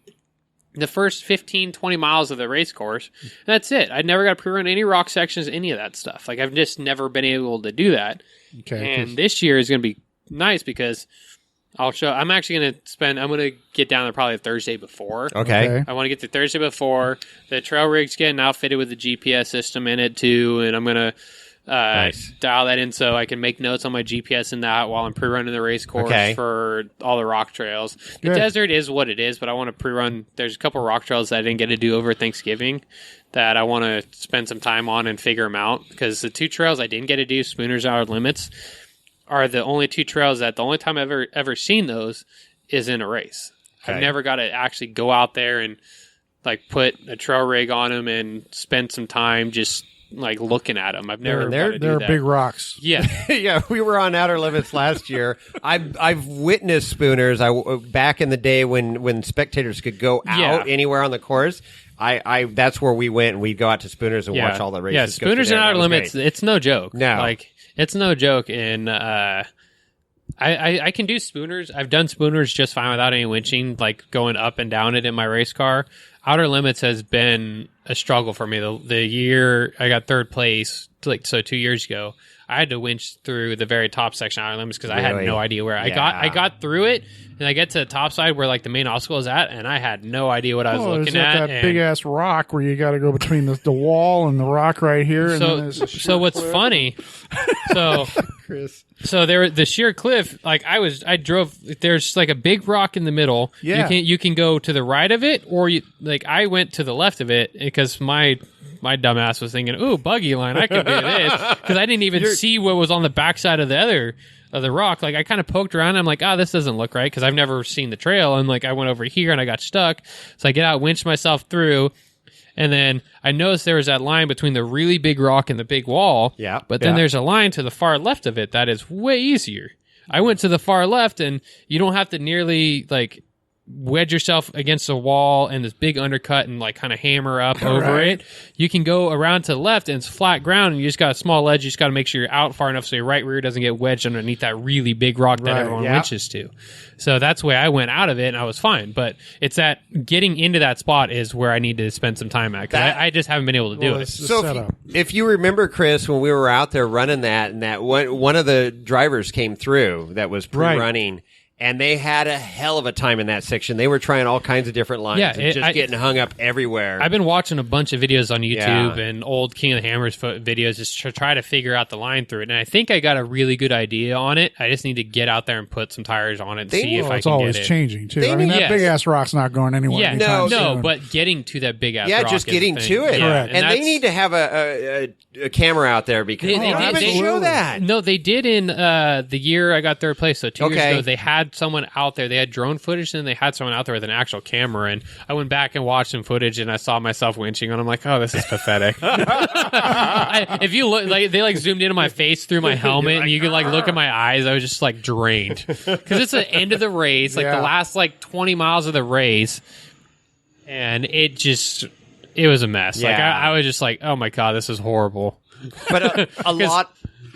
the first 15, 20 miles of the race course. That's it. I never got to pre-run any rock sections, any of that stuff. Like I've just never been able to do that. Okay. And this year is going to be nice because I'll show. I'm actually going to spend. I'm going to get down there probably Thursday before. Okay. I want to get to Thursday before. The trail rig's getting outfitted with the GPS system in it too, and I'm going to dial that in so I can make notes on my GPS in that while I'm pre-running the race course for all the rock trails. The desert is what it is, but I want to pre-run. There's a couple rock trails that I didn't get to do over Thanksgiving that I want to spend some time on and figure them out, because the 2 trails I didn't get to do, Spooner's Outer Limits, are the only 2 trails that the only time I've ever seen those is in a race. I've never got to actually go out there and like put a trail rig on them and spend some time just like looking at them. I've never. They're big rocks. Yeah, yeah. We were on Outer Limits last year. I've witnessed Spooners. Back in the day when spectators could go out anywhere on the course. That's where we went, and we'd go out to Spooners and watch all the races. Yeah, Spooners and Outer Limits. Great. It's no joke. No, like it's no joke. And I can do Spooners. I've done Spooners just fine without any winching, like going up and down it in my race car. Outer Limits has been a struggle for me. The year I got 3rd place, 2 years ago, I had to winch through the very top section of Outer Limits because I had no idea where I got through it, and I get to the top side where like the main obstacle is at, and I had no idea what I was looking at. That big ass rock where you got to go between the wall and the rock right here. So what's funny? So Chris. So the sheer cliff, like I drove. There's like a big rock in the middle. Yeah. You can go to the right of it, or I went to the left of it because my dumbass was thinking, "Ooh, buggy line, I can do this," because I didn't even see what was on the backside of the rock. Like I kind of poked around. And I'm like, this doesn't look right because I've never seen the trail. And like I went over here and I got stuck. So I get out, winched myself through. And then I noticed there was that line between the really big rock and the big wall. Yeah. But then there's a line to the far left of it that is way easier. I went to the far left, and you don't have to nearly like wedge yourself against a wall and this big undercut and like kind of hammer up over it. You can go around to the left, and it's flat ground, and you just got a small ledge. You just got to make sure you're out far enough so your right rear doesn't get wedged underneath that really big rock that everyone winches to. So that's where I went out of it, and I was fine. But it's that getting into that spot is where I need to spend some time at, because I just haven't been able to do it. So if you remember, Chris, when we were out there running that, and that one of the drivers came through that was pre-running. And they had a hell of a time in that section. They were trying all kinds of different lines and getting hung up everywhere. I've been watching a bunch of videos on YouTube and old King of the Hammers videos just to try to figure out the line through it. And I think I got a really good idea on it. I just need to get out there and put some tires on it and see if I can get it. It's always changing, too. I mean, that big-ass rock's not going anywhere anytime soon. But getting to that big-ass rock just getting to it. Correct. And they need to have a camera out there because they show that. No, they did in the year I got 3rd place. So 2 years ago, they had someone out there. They had drone footage, and they had someone out there with an actual camera. And I went back and watched some footage, and I saw myself winching, and I'm like, "Oh, this is pathetic." If you look, like they zoomed into my face through my helmet, and you could look at my eyes. I was just drained because it's the end of the race, the last 20 miles of the race, and it was a mess. Yeah. I was just like, "Oh my god, this is horrible." But a lot.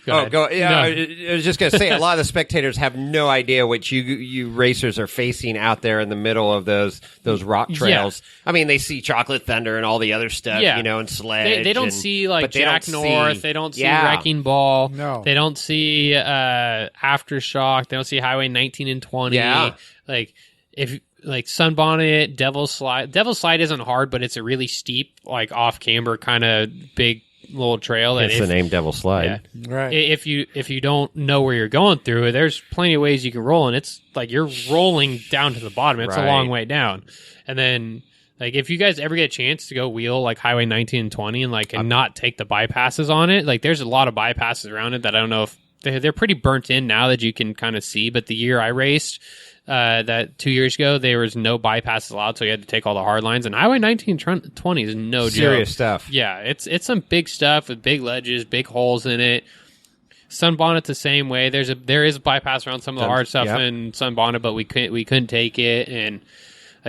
Go. Yeah, no. I was just going to say, a lot of the spectators have no idea what you racers are facing out there in the middle of those rock trails. Yeah. I mean, they see Chocolate Thunder and all the other stuff, and Sledge. They don't see Jack North. They don't see Wrecking Ball. No. They don't see Aftershock. They don't see Highway 19 and 20. Yeah. If Sunbonnet, Devil's Slide. Devil's Slide isn't hard, but it's a really steep, off camber kind of big little trail. That's the name Devil Slide. Yeah. Right. If you don't know where you're going through it, there's plenty of ways you can roll, and it's you're rolling down to the bottom. It's a long way down. And then if you guys ever get a chance to go wheel Highway 19 and 20 and not take the bypasses on it, there's a lot of bypasses around it that I don't know if they're pretty burnt in now that you can kind of see. But the year I raced, that 2 years ago, there was no bypasses allowed, so you had to take all the hard lines. And Highway 19 and 20 is no joke. Serious stuff. Yeah, it's some big stuff with big ledges, big holes in it. Sunbonnet's the same way. There is a bypass around some of the hard stuff in Sunbonnet, but we couldn't take it. And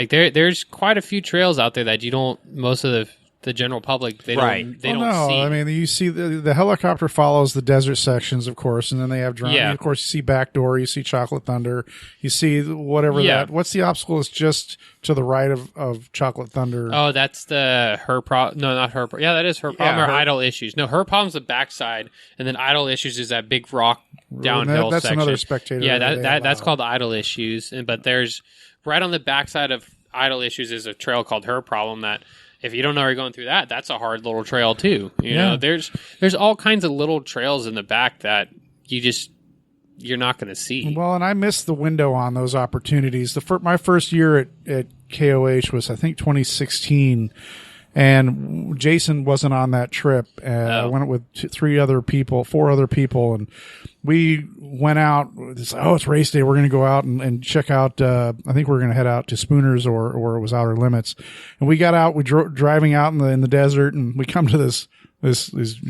there's quite a few trails out there that you don't. Most of the the general public, they Right. don't see. I mean, you see the helicopter follows the desert sections, of course, and then they have drone. Yeah. Of course, you see Backdoor, you see Chocolate Thunder, you see whatever that. What's the obstacle? Is just to the right of Chocolate Thunder. Oh, that's the her problem. No, not her. Yeah, that is her problem. Or Idle Issues. No, her problem's the backside, and then Idle Issues is that big rock downhill That's section. another spectator. Yeah, that's called Idle Issues. But there's right on the backside of Idle Issues is a trail called Her Problem that. If you don't know you're going through that, that's a hard little trail too. You know, there's all kinds of little trails in the back that you're not going to see. Well, and I missed the window on those opportunities. My first year at KOH was, I think, 2016, and Jason wasn't on that trip. I went with 4 other people, and we went out. It's race day. We're going to go out and check out. I think we're going to head out to Spooners or it was Outer Limits. And we got out. We driving out in the desert, and we come to this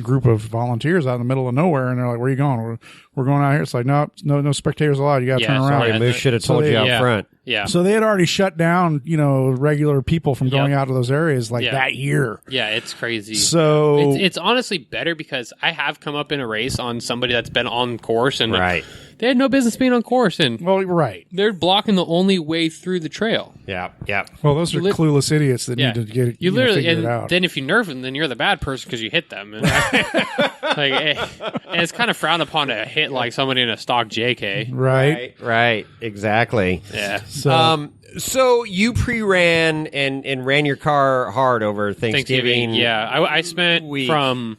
group of volunteers out in the middle of nowhere, and they're like, "Where are you going?" We're going out here. It's like, no spectators allowed. You got to turn around. Sorry, Moose should have told you out front. Yeah. So they had already shut down, regular people from going out to those areas that year. Yeah, it's crazy. So it's honestly better because I have come up in a race on somebody that's been on course and they had no business being on course, and they're blocking the only way through the trail. Yeah. Well, those are clueless idiots that need to get you literally figure it out. Then if you nerf them, then you're the bad person because you hit them. And, and it's kind of frowned upon to hit like somebody in a stock JK. Right. Exactly. Yeah. So you pre-ran and ran your car hard over Thanksgiving. Yeah, I spent from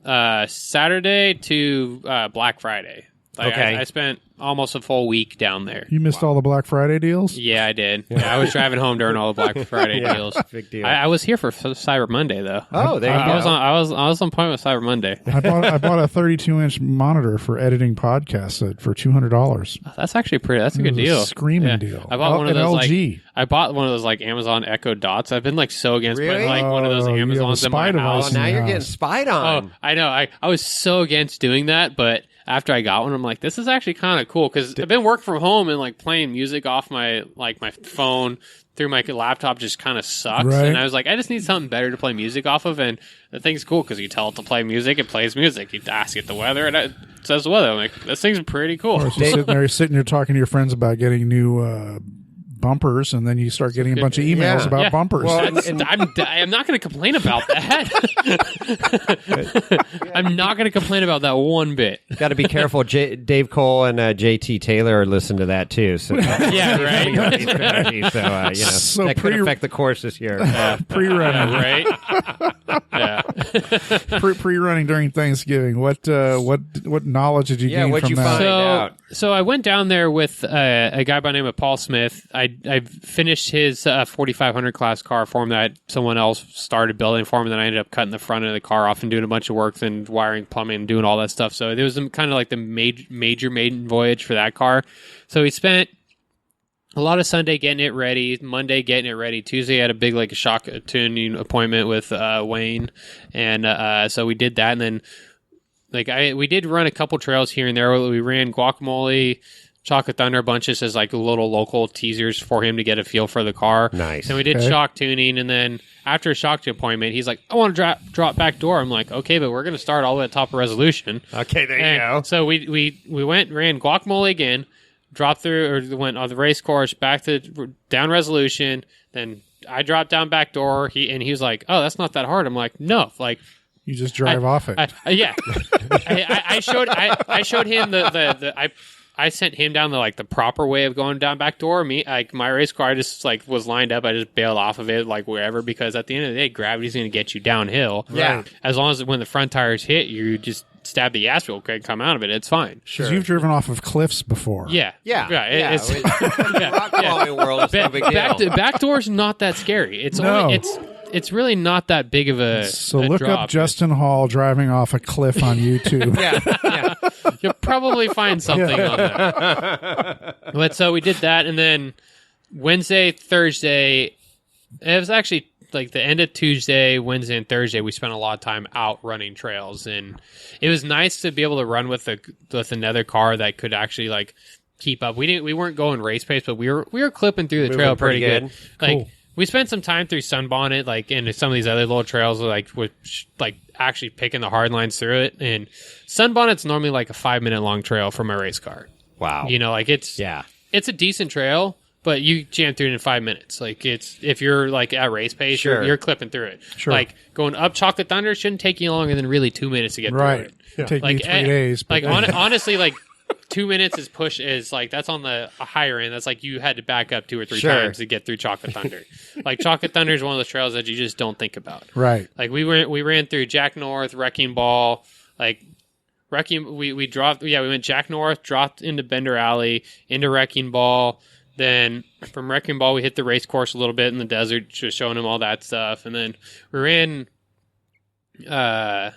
Saturday to Black Friday. I spent almost a full week down there. You missed all the Black Friday deals? Yeah, I did. Yeah, I was driving home during all the Black Friday deals. Big deal. I was here for Cyber Monday though. Oh, there you go. I was on point with Cyber Monday. I bought a 32-inch monitor for editing podcasts for $200. That's actually pretty. That's a good deal. Screaming deal. I bought one of those LG. I bought one of those Amazon Echo Dots. I've been so against putting one of those Amazons in my house. Now you're getting spied on. Oh, I know. I was so against doing that, but after I got one, I'm like, this is actually kind of cool because I've been working from home and playing music off my my phone through my laptop just kind of sucks. Right. And I was like, I just need something better to play music off of. And the thing's cool because you tell it to play music, it plays music. You ask it the weather, and it says the weather. I'm like, this thing's pretty cool. Or you're sitting there talking to your friends about getting new bumpers, and then you start getting a bunch of emails about bumpers. Well, I'm not going to complain about that. I'm not going to complain about that one bit. Got to be careful. Dave Cole and JT Taylor listen to that too. So yeah, right. So that could affect the course this year. Pre-running, right? Yeah. Pre-running during Thanksgiving. What knowledge did you gain from that? So I went down there with a guy by the name of Paul Smith. I finished his 4500 class car for him that someone else started building for him, and then I ended up cutting the front end of the car off and doing a bunch of work, and wiring, plumbing, and doing all that stuff. So it was kind of the major maiden voyage for that car. So we spent a lot of Sunday getting it ready, Monday getting it ready, Tuesday I had a big shock tuning appointment with Wayne, and so we did that, and then we did run a couple trails here and there. We ran Guacamole, Chocolate Thunder, a bunch of as little local teasers for him to get a feel for the car. Nice. And we did shock tuning, and then after a shock appointment, he's like, I want to drop back door. I'm like, okay, but we're going to start all the way at top of resolution. Okay, there you go. So we ran Guacamole again, dropped through, or went on the race course, back to down resolution, then I dropped down back door, he was like, oh, that's not that hard. I'm like, no, you just drive off it. Yeah. I showed him I sent him down the proper way of going down back door. My race car, I just was lined up. I just bailed off of it wherever, because at the end of the day, gravity's going to get you downhill. Yeah. Right? As long as when the front tires hit, you just stab the asphalt and come out of it. It's fine. Sure. You've driven off of cliffs before. Yeah. It's rock climbing world is no big deal. Back door's not that scary. It's really not that big of a look drop. up Justin Hall driving off a cliff on YouTube. Yeah. You'll probably find something on that. But so we did that, and then Wednesday, Thursday, it was actually the end of Tuesday, Wednesday, and Thursday, we spent a lot of time out running trails, and it was nice to be able to run with another car that could actually keep up. We weren't going race pace, but we were clipping through the trail pretty good. Cool. we spent some time through Sunbonnet, like into some of these other little trails, like with like actually picking the hard lines through it. And Sunbonnet's normally like a 5-minute long trail for my race car. Wow. Like it's a decent trail, but you jam through it in 5 minutes. Like if you're like at race pace, you're clipping through it. Sure. Like going up Chocolate Thunder shouldn't take you longer than really 2 minutes to get through it. Yeah. Take me 3 days. Like honestly, like 2 minutes is like that's on the higher end. That's like you had to back up 2 or 3 times to get through Chocolate Thunder. Like Chocolate Thunder is one of those trails that you just don't think about. Right. Like we ran through Jack North, Wrecking Ball, like we dropped. Yeah, we went Jack North, dropped into Bender Alley, into Wrecking Ball. Then from Wrecking Ball, we hit the race course a little bit in the desert, just showing him all that stuff. And then we ran Highway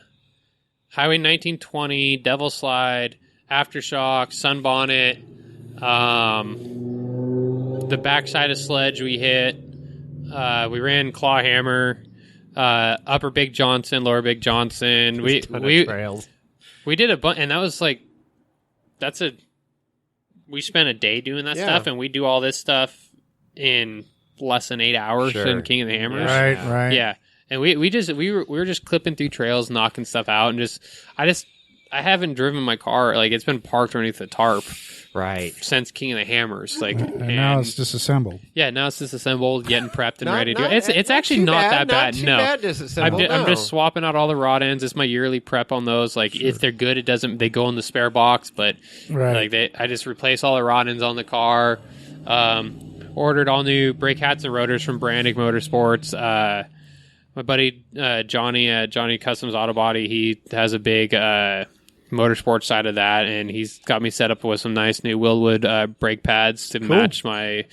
1920, Devil Slide, Aftershock, Sunbonnet, the backside of Sledge we hit. We ran Clawhammer, Upper Big Johnson, Lower Big Johnson. We did a bunch, and that was like we spent a day doing that stuff, and we do all this stuff in less than 8 hours in King of the Hammers. Right. Yeah. And we were just clipping through trails, knocking stuff out, and I haven't driven my car, like it's been parked underneath the tarp since King of the Hammers. Like and now it's disassembled. Yeah, now it's disassembled, getting prepped and ready to go. It's actually not that bad. No. I'm just swapping out all the rod ends. It's my yearly prep on those. Like if they're good, they go in the spare box, but I just replace all the rod ends on the car. Ordered all new brake hats and rotors from Brandig Motorsports. My buddy Johnny at Johnny Customs Auto Body, he has a big motorsports side of that, and he's got me set up with some nice new Willwood brake pads to match the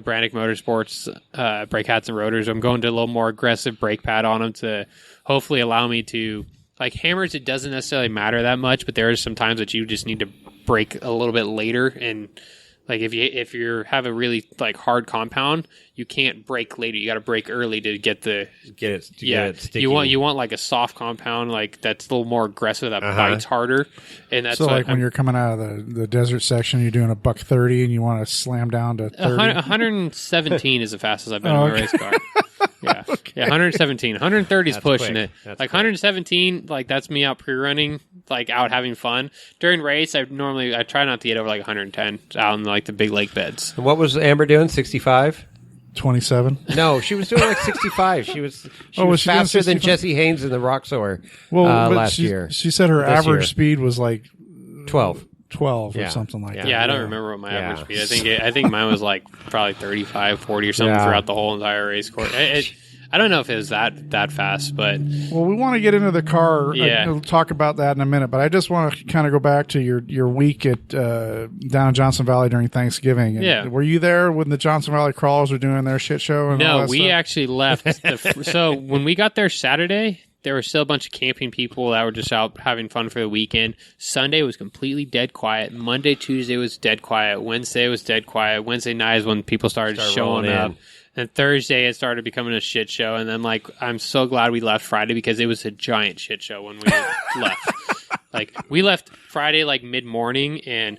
Brandig Motorsports brake hats and rotors. I'm going to a little more aggressive brake pad on them to hopefully allow me to, like Hammers, it doesn't necessarily matter that much, but there are some times that you just need to brake a little bit later, and like if you have a really like hard compound, you can't brake later. You got to brake early to get it sticky. You want like a soft compound, like that's a little more aggressive, that bites harder. And that's so like when you're coming out of the desert section, you're doing a $130 and you want to slam down to 30. 117 is the fastest I've been in a race car. Yeah. Okay. Yeah, 117. 130 is pushing it. That's like 117, like that's me out pre-running, like out having fun. During race, I try not to get over like 110 out in like the big lake beds. And what was Amber doing? 65? 27? No, she was doing like 65. She was faster than Jesse Haynes in the Roxor last year. She said her average speed was like 12 or something like that. Yeah, I don't remember what my average speed. I think mine was like probably 35, 40 or something throughout the whole entire race course. I don't know if it was that fast, but well, we want to get into the car. We'll talk about that in a minute, but I just want to kind of go back to your week at down in Johnson Valley during Thanksgiving. And were you there when the Johnson Valley crawlers were doing their shit show? And all that we stuff? Actually left. So when we got there Saturday, there were still a bunch of camping people that were just out having fun for the weekend. Sunday was completely dead quiet. Monday, Tuesday was dead quiet. Wednesday was dead quiet. Wednesday night is when people started showing up. And Thursday it started becoming a shit show. And then like I'm so glad we left Friday because it was a giant shit show when we left. Like we left Friday like mid-morning, and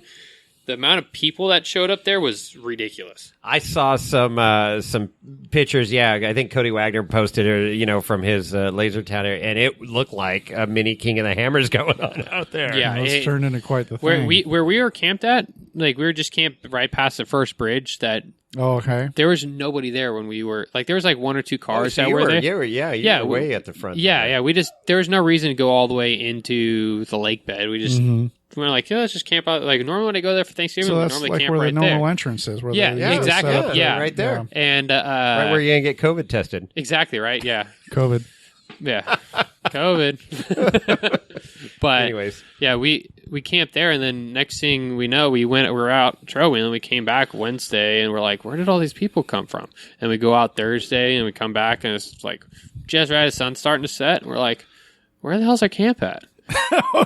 the amount of people that showed up there was ridiculous. I saw some pictures. Yeah, I think Cody Wagner posted it, from his laser tower, and it looked like a mini King of the Hammers going on out there. Yeah, it's turned into quite the thing. Where we were camped at, like we were just camped right past the first bridge. Oh, okay. There was nobody there when we were like. There was like 1 or 2 cars that were there. You were way at the front. Yeah. There was no reason to go all the way into the lake bed. We just. We were like, let's just camp out. Like, normally when I go there for Thanksgiving, so that's normally like camp where right the there. normal entrance is. Exactly. Yeah, right there. Yeah. And right where you're going to get COVID tested. Exactly, right? Yeah. COVID. Yeah. COVID. But anyways. Yeah, we camped there, and then next thing we know, we were out trail wheeling, and we came back Wednesday, and we're like, where did all these people come from? And we go out Thursday, and we come back, and it's like just right as the sun's starting to set, and we're like, where the hell's our camp at?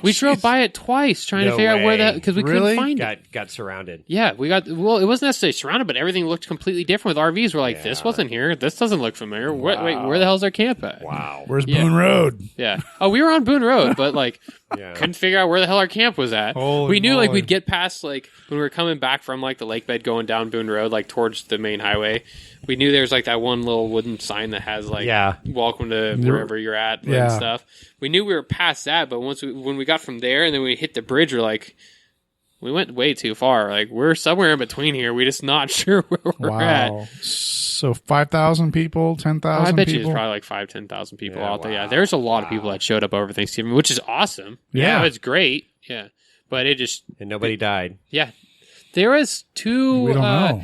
We drove by it twice trying to figure out where because we couldn't find it. Got surrounded. Yeah, it wasn't necessarily surrounded, but everything looked completely different with RVs. We're like, this wasn't here. This doesn't look familiar. Wait, where the hell's our camp at? Wow. Where's Boone Road? Yeah. Oh, we were on Boone Road, but like Couldn't figure out where the hell our camp was at. Holy we knew moly. like we'd get past like when we were coming back from like the lake bed going down Boone Road like towards the main highway. We knew there was like that one little wooden sign that has like welcome to wherever you're at and stuff. We knew we were past that, but when we got from there and then we hit the bridge, we're like, we went way too far. Like we're somewhere in between here. We're just not sure where we're at. So 5,000 people, 10,000 I bet people? you there's probably like 5,000-10,000 people out there. Yeah, there's a lot of people that showed up over Thanksgiving, which is awesome. Yeah, it's great. Yeah, but it just and nobody died. Yeah, there was two. We don't know.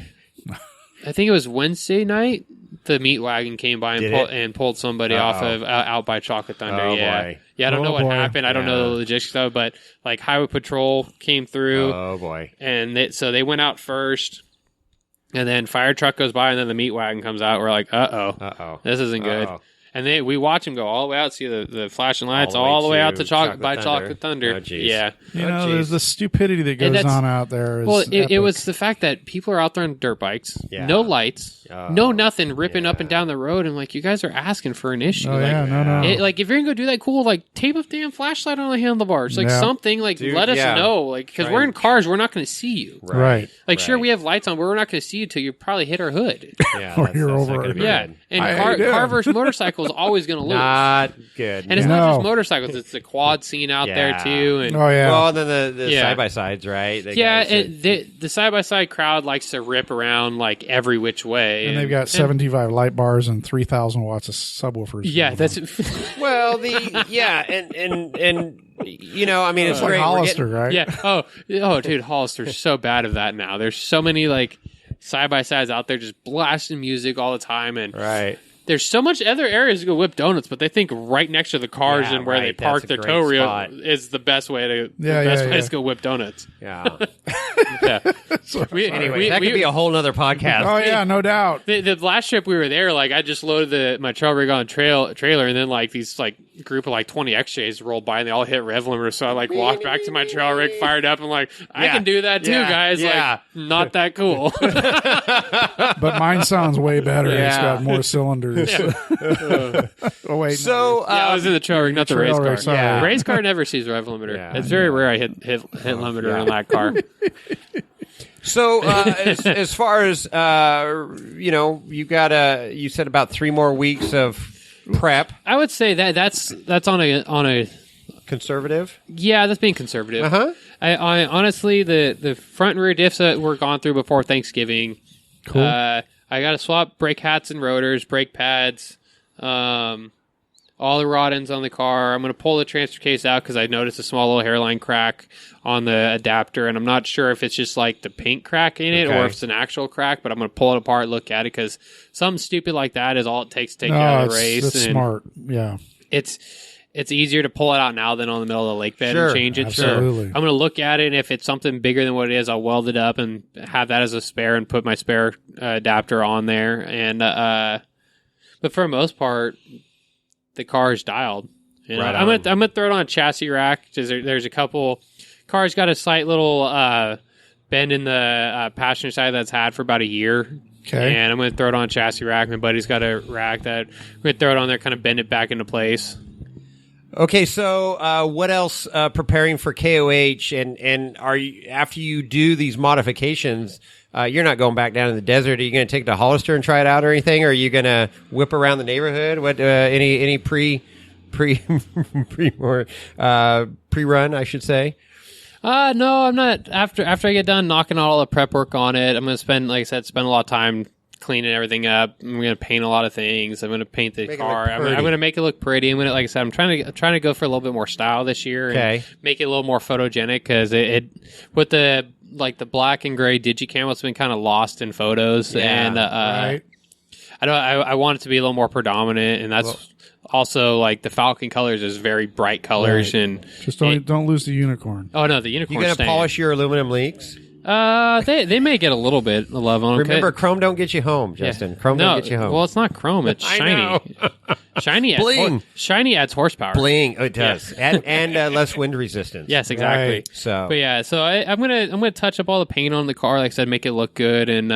I think it was Wednesday night. The meat wagon came by and pulled somebody off of out by Chocolate Thunder. Boy. Yeah. I don't know what happened. I don't know the logistics though, but like Highway Patrol came through. Oh boy! And so they went out first. And then fire truck goes by, and then the meat wagon comes out. We're like, this isn't good. And we watch them go all the way out, see the flashing lights all the way out to Chocolate Thunder. Oh, yeah. There's the stupidity that goes on out there. It was the fact that people are out there on dirt bikes, no lights, no nothing, ripping up and down the road. And like, you guys are asking for an issue. No. Like, if you're going to go do that, cool, like, tape a damn flashlight on the handlebars. Like, something, like, let us know. Like, because we're in cars, we're not going to see you. Right. Like, sure, we have lights on, but we're not going to see you till you probably hit our hood. Or you're over it. Yeah. And car versus motorcycle is always going to lose. Not good. And it's not just motorcycles; it's the quad scene out there too. And well, then the side by sides, right? The side by side crowd likes to rip around like every which way, and they've got 75 light bars and 3,000 watts of subwoofers. Yeah, that's well, and you know, I mean, it's like great. Hollister, right? Yeah. Oh, dude, Hollister's so bad of that now. There's so many like side by sides out there just blasting music all the time, and there's so much other areas to go whip donuts, but they think right next to the cars and where they park their tow reel is the best way to to go whip donuts. Yeah. Anyway, that could be a whole nother podcast. Oh yeah, no doubt. The last trip we were there, like I just loaded my trail rig on trailer, and then like these like group of like 20 XJs rolled by, and they all hit rev limiter. So I like walked back to my trail rig, fired up, and like I can do that too, guys. Like not that cool. But mine sounds way better. It's got more cylinders. Oh wait. So I was in the trail rig, not the race car. Sorry. Race car never sees rev limiter. It's very rare I hit limiter in that car. So as far as you said about 3 more weeks of prep. I would say that's on a conservative. Yeah, that's being conservative. I honestly the front and rear diffs that were gone through before Thanksgiving. Cool. I got to swap brake hats and rotors, brake pads, all the rod ends on the car. I'm going to pull the transfer case out because I noticed a small little hairline crack on the adapter, and I'm not sure if it's just like the paint crack in it or if it's an actual crack, but I'm going to pull it apart, look at it, because something stupid like that is all it takes to take you out of the race. That's smart. Yeah. It's easier to pull it out now than on the middle of the lake bed and change it. Absolutely. So I'm going to look at it, and if it's something bigger than what it is, I'll weld it up and have that as a spare and put my spare adapter on there. And but for the most part, the car is dialed. You know, I'm gonna throw it on a chassis rack. There's a couple cars got a slight little bend in the passenger side that's had for about a year. Okay. And I'm gonna throw it on a chassis rack. My buddy's got a rack that I'm gonna throw it on there, kind of bend it back into place. Okay, so what else preparing for KOH, and are you, after you do these modifications, you're not going back down in the desert? Are you going to take it to Hollister and try it out or anything? Or are you going to whip around the neighborhood? What any pre-run, I should say? No, I'm not. After I get done knocking out all the prep work on it, I'm going to spend a lot of time cleaning everything up. I'm going to paint a lot of things. I'm going to paint the car. I'm going to make it look pretty. I'm going to, like I said, I'm trying to go for a little bit more style this year and make it a little more photogenic, because it with the black and gray Digicam, it's been kind of lost in photos, and I want it to be a little more predominant, and that's also like the Falcon colors is very bright colors, and just don't lose the unicorn. Oh no, the unicorn. You going to polish your aluminum leaks? They may get a little bit of love on. Remember, chrome don't get you home, Justin. Chrome don't get you home. Well, it's not chrome; it's shiny. Shiny adds horsepower. Bling, it does, and less wind resistance. Yes, exactly. Right. So I'm gonna touch up all the paint on the car, like I said, make it look good, and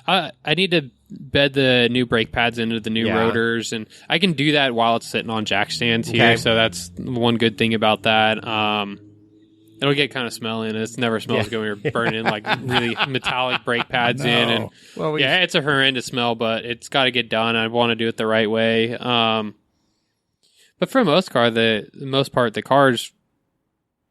I need to bed the new brake pads into the new rotors, and I can do that while it's sitting on jack stands here. So that's one good thing about that. It'll get kind of smelly, and it never smells good when you're burning like really metallic brake pads in. And it's a horrendous smell, but it's got to get done. I want to do it the right way. But for most part, the car's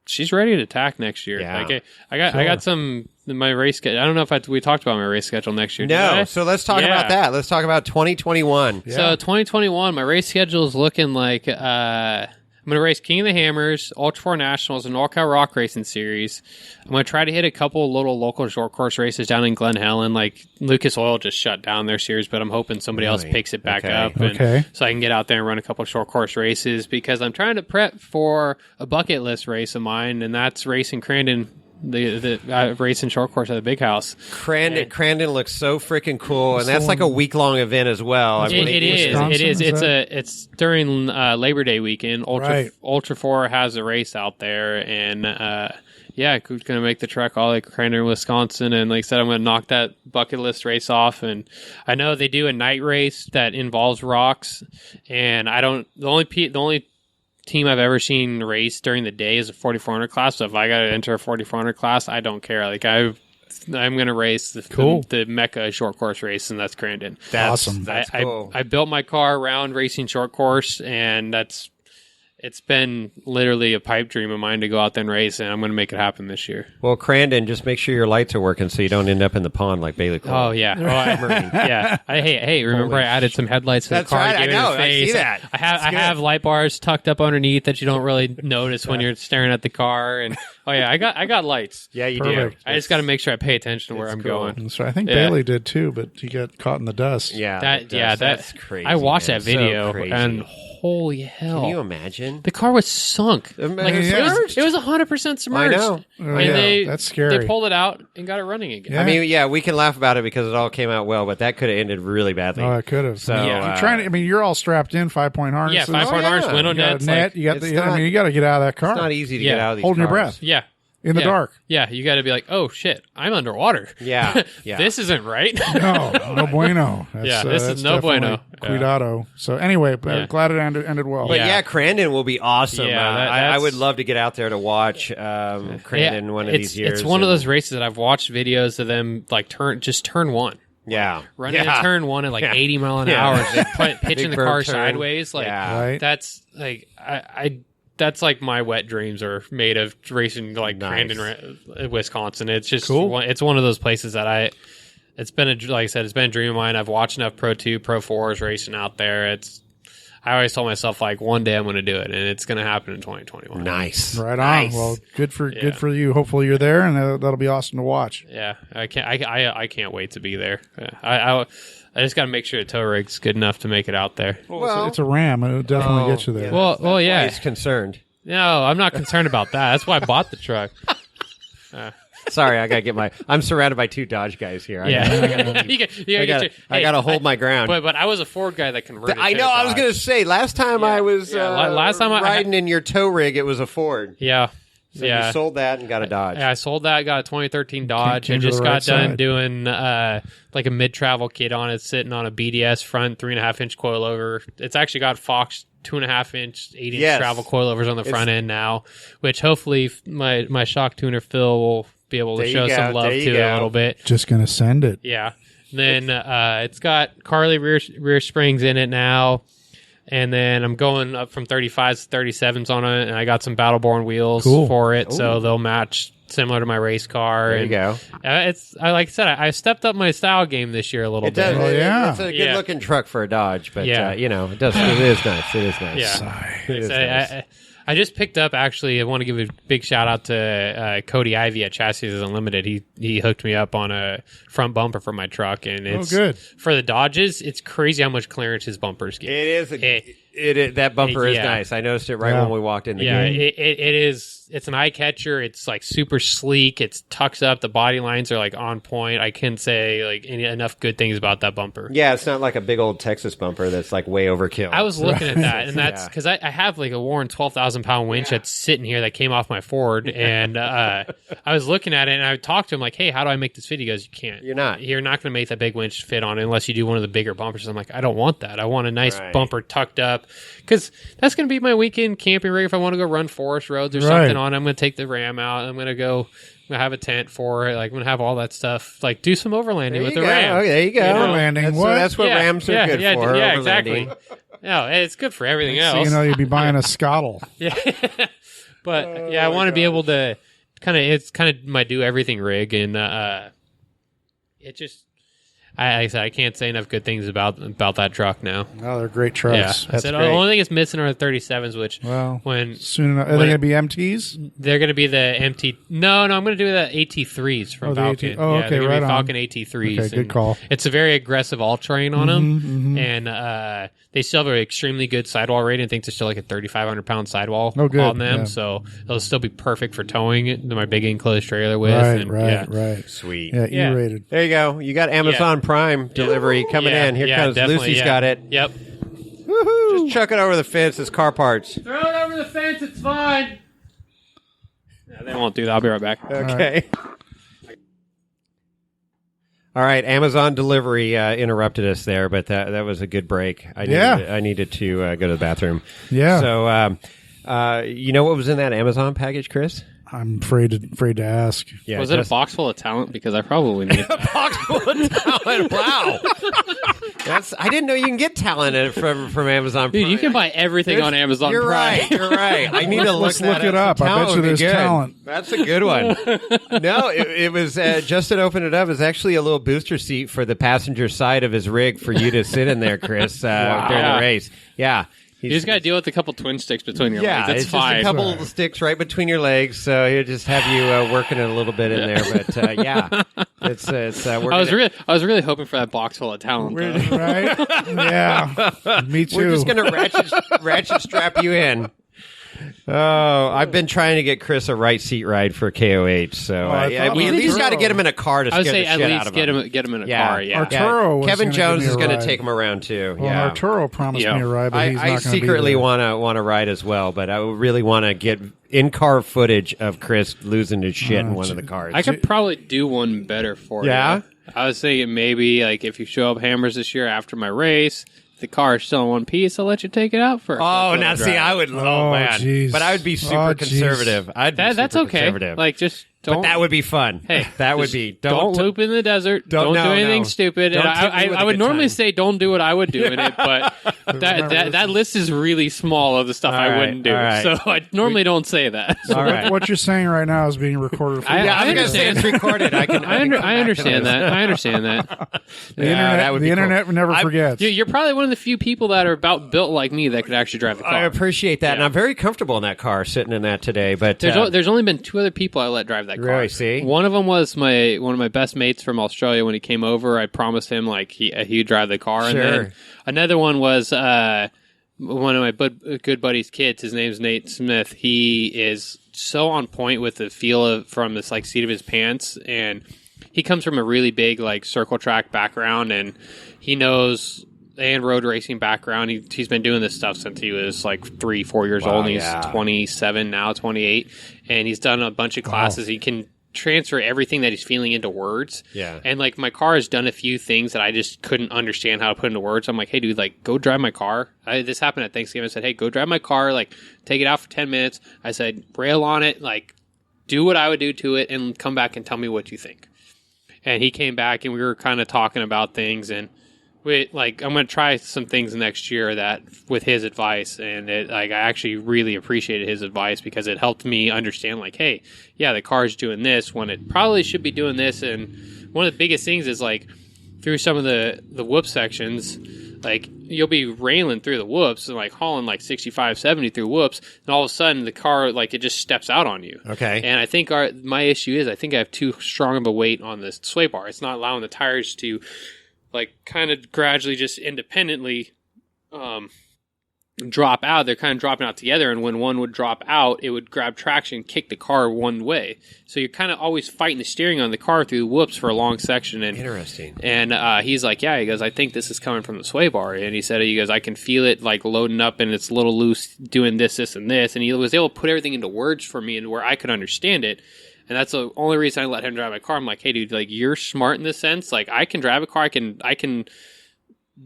she's ready to attack next year. Yeah. Like I got some my race schedule. I don't know if we talked about my race schedule next year. No, so let's talk about that. Let's talk about 2021. Yeah. So 2021, my race schedule is looking like I'm going to race King of the Hammers, Ultra 4 Nationals, and NorCal Rock Racing Series. I'm going to try to hit a couple little local short course races down in Glen Helen. Like Lucas Oil just shut down their series, but I'm hoping somebody else picks it back up. So I can get out there and run a couple short course races because I'm trying to prep for a bucket list race of mine, and that's racing Crandon. The racing short course at the big house. Crandon looks so freaking cool, and that's like a week-long event as well. It is. It's during Labor Day weekend. Ultra 4 has a race out there, and going to make the trek all the way to Crandon, Wisconsin. And like I said, I'm going to knock that bucket list race off. And I know they do a night race that involves rocks, and the only team I've ever seen race during the day is a 4400 class. So if I got to enter a 4400 class, I don't care. Like I'm going to race the Mecca short course race, and that's Crandon. That's awesome. That's cool. I built my car around racing short course, and it's been literally a pipe dream of mine to go out there and race, and I'm going to make it happen this year. Well, Crandon, just make sure your lights are working so you don't end up in the pond like Bailey Cole. Oh, yeah. Remember I added some headlights to the car. Right, I know. I see that. I have light bars tucked up underneath that you don't really notice when you're staring at the car. And I got lights. Yeah, you do. I just got to make sure I pay attention to where I'm going. So I think Bailey did too, but he got caught in the dust. Yeah, that's crazy. I watched that video, so and holy hell! Can you imagine? The car was sunk. It was 100% submerged. I know. That's scary. They pulled it out and got it running again. Yeah. I mean, we can laugh about it because it all came out well, but that could have ended really badly. Oh, it could have. So I'm trying to. I mean, you're all strapped in 5-point harnesses. Yeah, 5-point harness, window nets. Net. You got you got to get out of that car. It's not easy to get out of these holding cars. your breath. Yeah. In the dark. Yeah, you got to be like, oh, shit, I'm underwater. Yeah. This isn't right. No bueno. This is no bueno. Cuidado. So anyway, glad it ended well. But Crandon will be awesome. I would love to get out there to watch Crandon one of these years. It's one of those races that I've watched videos of them like turn one. Yeah. Running a turn one at like 80 mile an hour, pitching the car sideways. Like that's like that's like my wet dreams are made of racing like Crandon, Wisconsin. It's just cool. It's one of those places that it's been like I said, it's been a dream of mine. I've watched enough Pro 2, Pro 4s racing out there. I always told myself like one day I'm going to do it, and it's going to happen in 2021. Nice, right on. Nice. Well, good for you. Hopefully you're there, and that'll be awesome to watch. Yeah, I can't wait to be there. I just got to make sure the tow rig's good enough to make it out there. Well, it's a Ram. It'll definitely get you there. Well, yeah. He's concerned. No, I'm not concerned about that. That's why I bought the truck. Sorry, I gotta get I'm surrounded by two Dodge guys here. I gotta hold my ground. But I was a Ford guy that converted. I know. I was gonna say last time I was riding in your tow rig, it was a Ford. Yeah. So you sold that and got a Dodge. I sold that, got a 2013 Dodge, and just got done doing like a mid-travel kit on it, sitting on a BDS front 3.5-inch coilover. It's actually got Fox 2.5-inch, 8-inch travel coilovers on the front end now, which hopefully my shock tuner Phil will be able to show some love to it a little bit. Just gonna send it. Yeah. Then it's got Carly rear springs in it now. And then I'm going up from 35s to 37s on it, and I got some Battleborn wheels for it, so they'll match similar to my race car. There you go. Like I said, I stepped up my style game this year a little bit. It's a good looking truck for a Dodge, but it is nice. It is nice. Yeah. I just picked up, actually, I want to give a big shout out to Cody Ivey at Chassis Unlimited. He hooked me up on a front bumper for my truck, and it's good. For the Dodges, it's crazy how much clearance his bumpers get. It That bumper is nice. I noticed it right when we walked in the game. It is. It's an eye catcher. It's like super sleek. It tucks up. The body lines are like on point. I can't say like enough good things about that bumper. Yeah, it's not like a big old Texas bumper that's like way overkill. I was looking at that, and that's because I have like a Warren 12,000-pound winch that's sitting here that came off my Ford, and I was looking at it, and I talked to him like, "Hey, how do I make this fit?" He goes, "You can't. You're not going to make that big winch fit on it unless you do one of the bigger bumpers." I'm like, I don't want that. I want a nice bumper tucked up because that's going to be my weekend camping rig if I want to go run forest roads or something on. I'm going to take the Ram out. I'm going to have a tent for it. Like, I'm going to have all that stuff. Like, do some overlanding with the Ram. Oh, there you go. Overlanding. That's what Rams are good for. Yeah, exactly. No, it's good for everything else. So, you'd be buying a Scottle. Yeah. But, I want to be able to it's kind of my do everything rig. And it just, I said, I can't say enough good things about that truck now. Oh, they're great trucks. Yeah. I said, the only thing it's missing are the 37s, which soon enough. Are they going to be MTs? They're going to be the MT. No, I'm going to do the AT3s from Falcon. okay, they're right be on. Falcon AT3s. Okay, good call. It's a very aggressive all-terrain on them, and they still have an extremely good sidewall rating. I think there's still like a 3,500-pound sidewall on them, so it'll still be perfect for towing it to my big enclosed trailer with. Right. Sweet. Yeah, E-rated. There you go. You got Amazon Prime delivery coming in. Here comes Lucy's got it. Yep. Woohoo! Just chuck it over the fence as car parts. Throw it over the fence. It's fine. No, they won't do that. I'll be right back. Okay. All right. Amazon delivery interrupted us there, but that was a good break. I needed to go to the bathroom. Yeah. So, you know what was in that Amazon package, Chris? I'm afraid to ask. Yeah, was it a box full of talent? Because I probably need a box full of talent. Wow, I didn't know you can get talent from Amazon. Dude, you can buy everything on Amazon. You're Prime. right. You're right. I need to look it up. I bet you there's talent. That's a good one. No, it was Justin opened it up. It's actually a little booster seat for the passenger side of his rig for you to sit in there, Chris, during the race. Yeah. You just got to deal with a couple twin sticks between your legs. That's fine. Just a couple of sticks right between your legs, so he'll just have you working it a little bit in there. But it's I was really hoping for that box full of talent, though. Right? Yeah, me too. We're just gonna ratchet strap you in. Oh, I've been trying to get Chris a right seat ride for KOH, so we at least got to get him in a car to scare the shit out of him. I would say get him in a car. Yeah, Arturo Kevin Jones is going to take him around too. Well, Arturo promised me a ride, but he's not going to be there. I secretly want to ride as well, but I really want to get in-car footage of Chris losing his shit in one of the cars. I could probably do one better for you. I was thinking maybe like if you show up Hammers this year after my race. The car is still in one piece, I'll let you take it out for now see, I would, man. Geez. But I would be super conservative. That's okay. Like, just don't. But that would be fun. Hey, that would be. Don't loop in the desert. Don't do anything stupid. And I would normally say don't do what I would do in it, but that list is really small of the stuff I wouldn't do. So I normally don't say that. So what you're saying right now is being recorded. For I understand. It's recorded. I understand that. I understand that. The internet never forgets. You're probably one of the few people that are about built like me that could actually drive the car. I appreciate that, and I'm very comfortable in that car, sitting in that today. But there's only been two other people I let drive that car. Really? See? One of them was one of my best mates from Australia. When he came over, I promised him like he'd drive the car. Sure. And then another one was one of my good buddy's kids. His name's Nate Smith. He is so on point with the feel from this like seat of his pants, and he comes from a really big like circle track background, and he knows. And road racing background. He's been doing this stuff since he was like 3-4 years old. And he's 27 now, 28, and he's done a bunch of classes. He can transfer everything that he's feeling into words. Yeah. And like my car has done a few things that I just couldn't understand how to put into words. I'm like, hey, dude, like go drive my car. This happened at Thanksgiving. I said, hey, go drive my car. Like take it out for 10 minutes. I said, rail on it. Like do what I would do to it, and come back and tell me what you think. And he came back, and we were kind of talking about things, and. I'm going to try some things next year that with his advice, and I actually really appreciated his advice because it helped me understand like, hey, yeah, the car's doing this when it probably should be doing this. And one of the biggest things is like through some of the whoop sections, like you'll be railing through the whoops and like hauling like 65, 70 through whoops, and all of a sudden the car like it just steps out on you. Okay. And I think my issue is I think I have too strong of a weight on the sway bar. It's not allowing the tires to like kind of gradually just independently drop out, they're kind of dropping out together, and when one would drop out, it would grab traction, kick the car one way. So you're kind of always fighting the steering on the car through the whoops for a long section. And interesting. And he's like, yeah, he goes, I think this is coming from the sway bar. And he said, I can feel it like loading up, and it's a little loose, doing this, and this. And he was able to put everything into words for me and where I could understand it. And that's the only reason I let him drive my car. I'm like, hey, dude, like, you're smart in this sense. Like, I can drive a car, I can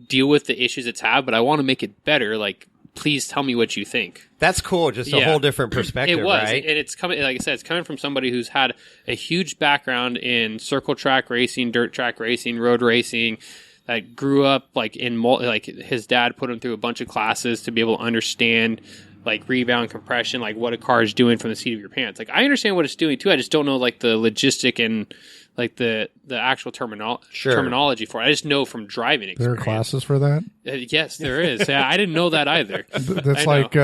deal with the issues it's had, but I want to make it better. Like, please tell me what you think. That's cool. Just a whole different perspective, it was, right? And it's coming, like I said, it's coming from somebody who's had a huge background in circle track racing, dirt track racing, road racing, that grew up like like his dad put him through a bunch of classes to be able to understand like rebound compression, like what a car is doing from the seat of your pants. Like, I understand what it's doing too. I just don't know like the logistic and like the actual terminology for it. I just know from driving experience. There are classes for that? Yes, there is. Yeah, I didn't know that either. That's like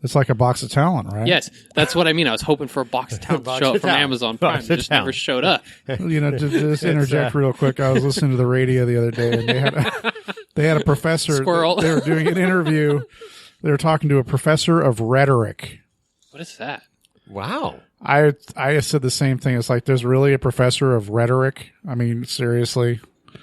it's like a box of talent, right? Yes, that's what I mean. I was hoping for a box of talent to show up from Amazon Prime. It just never showed up. To just interject real quick, I was listening to the radio the other day, and they had a professor. Squirrel. They were doing an interview. They were talking to a professor of rhetoric. What is that? Wow. I said the same thing. It's like, there's really a professor of rhetoric? I mean, seriously.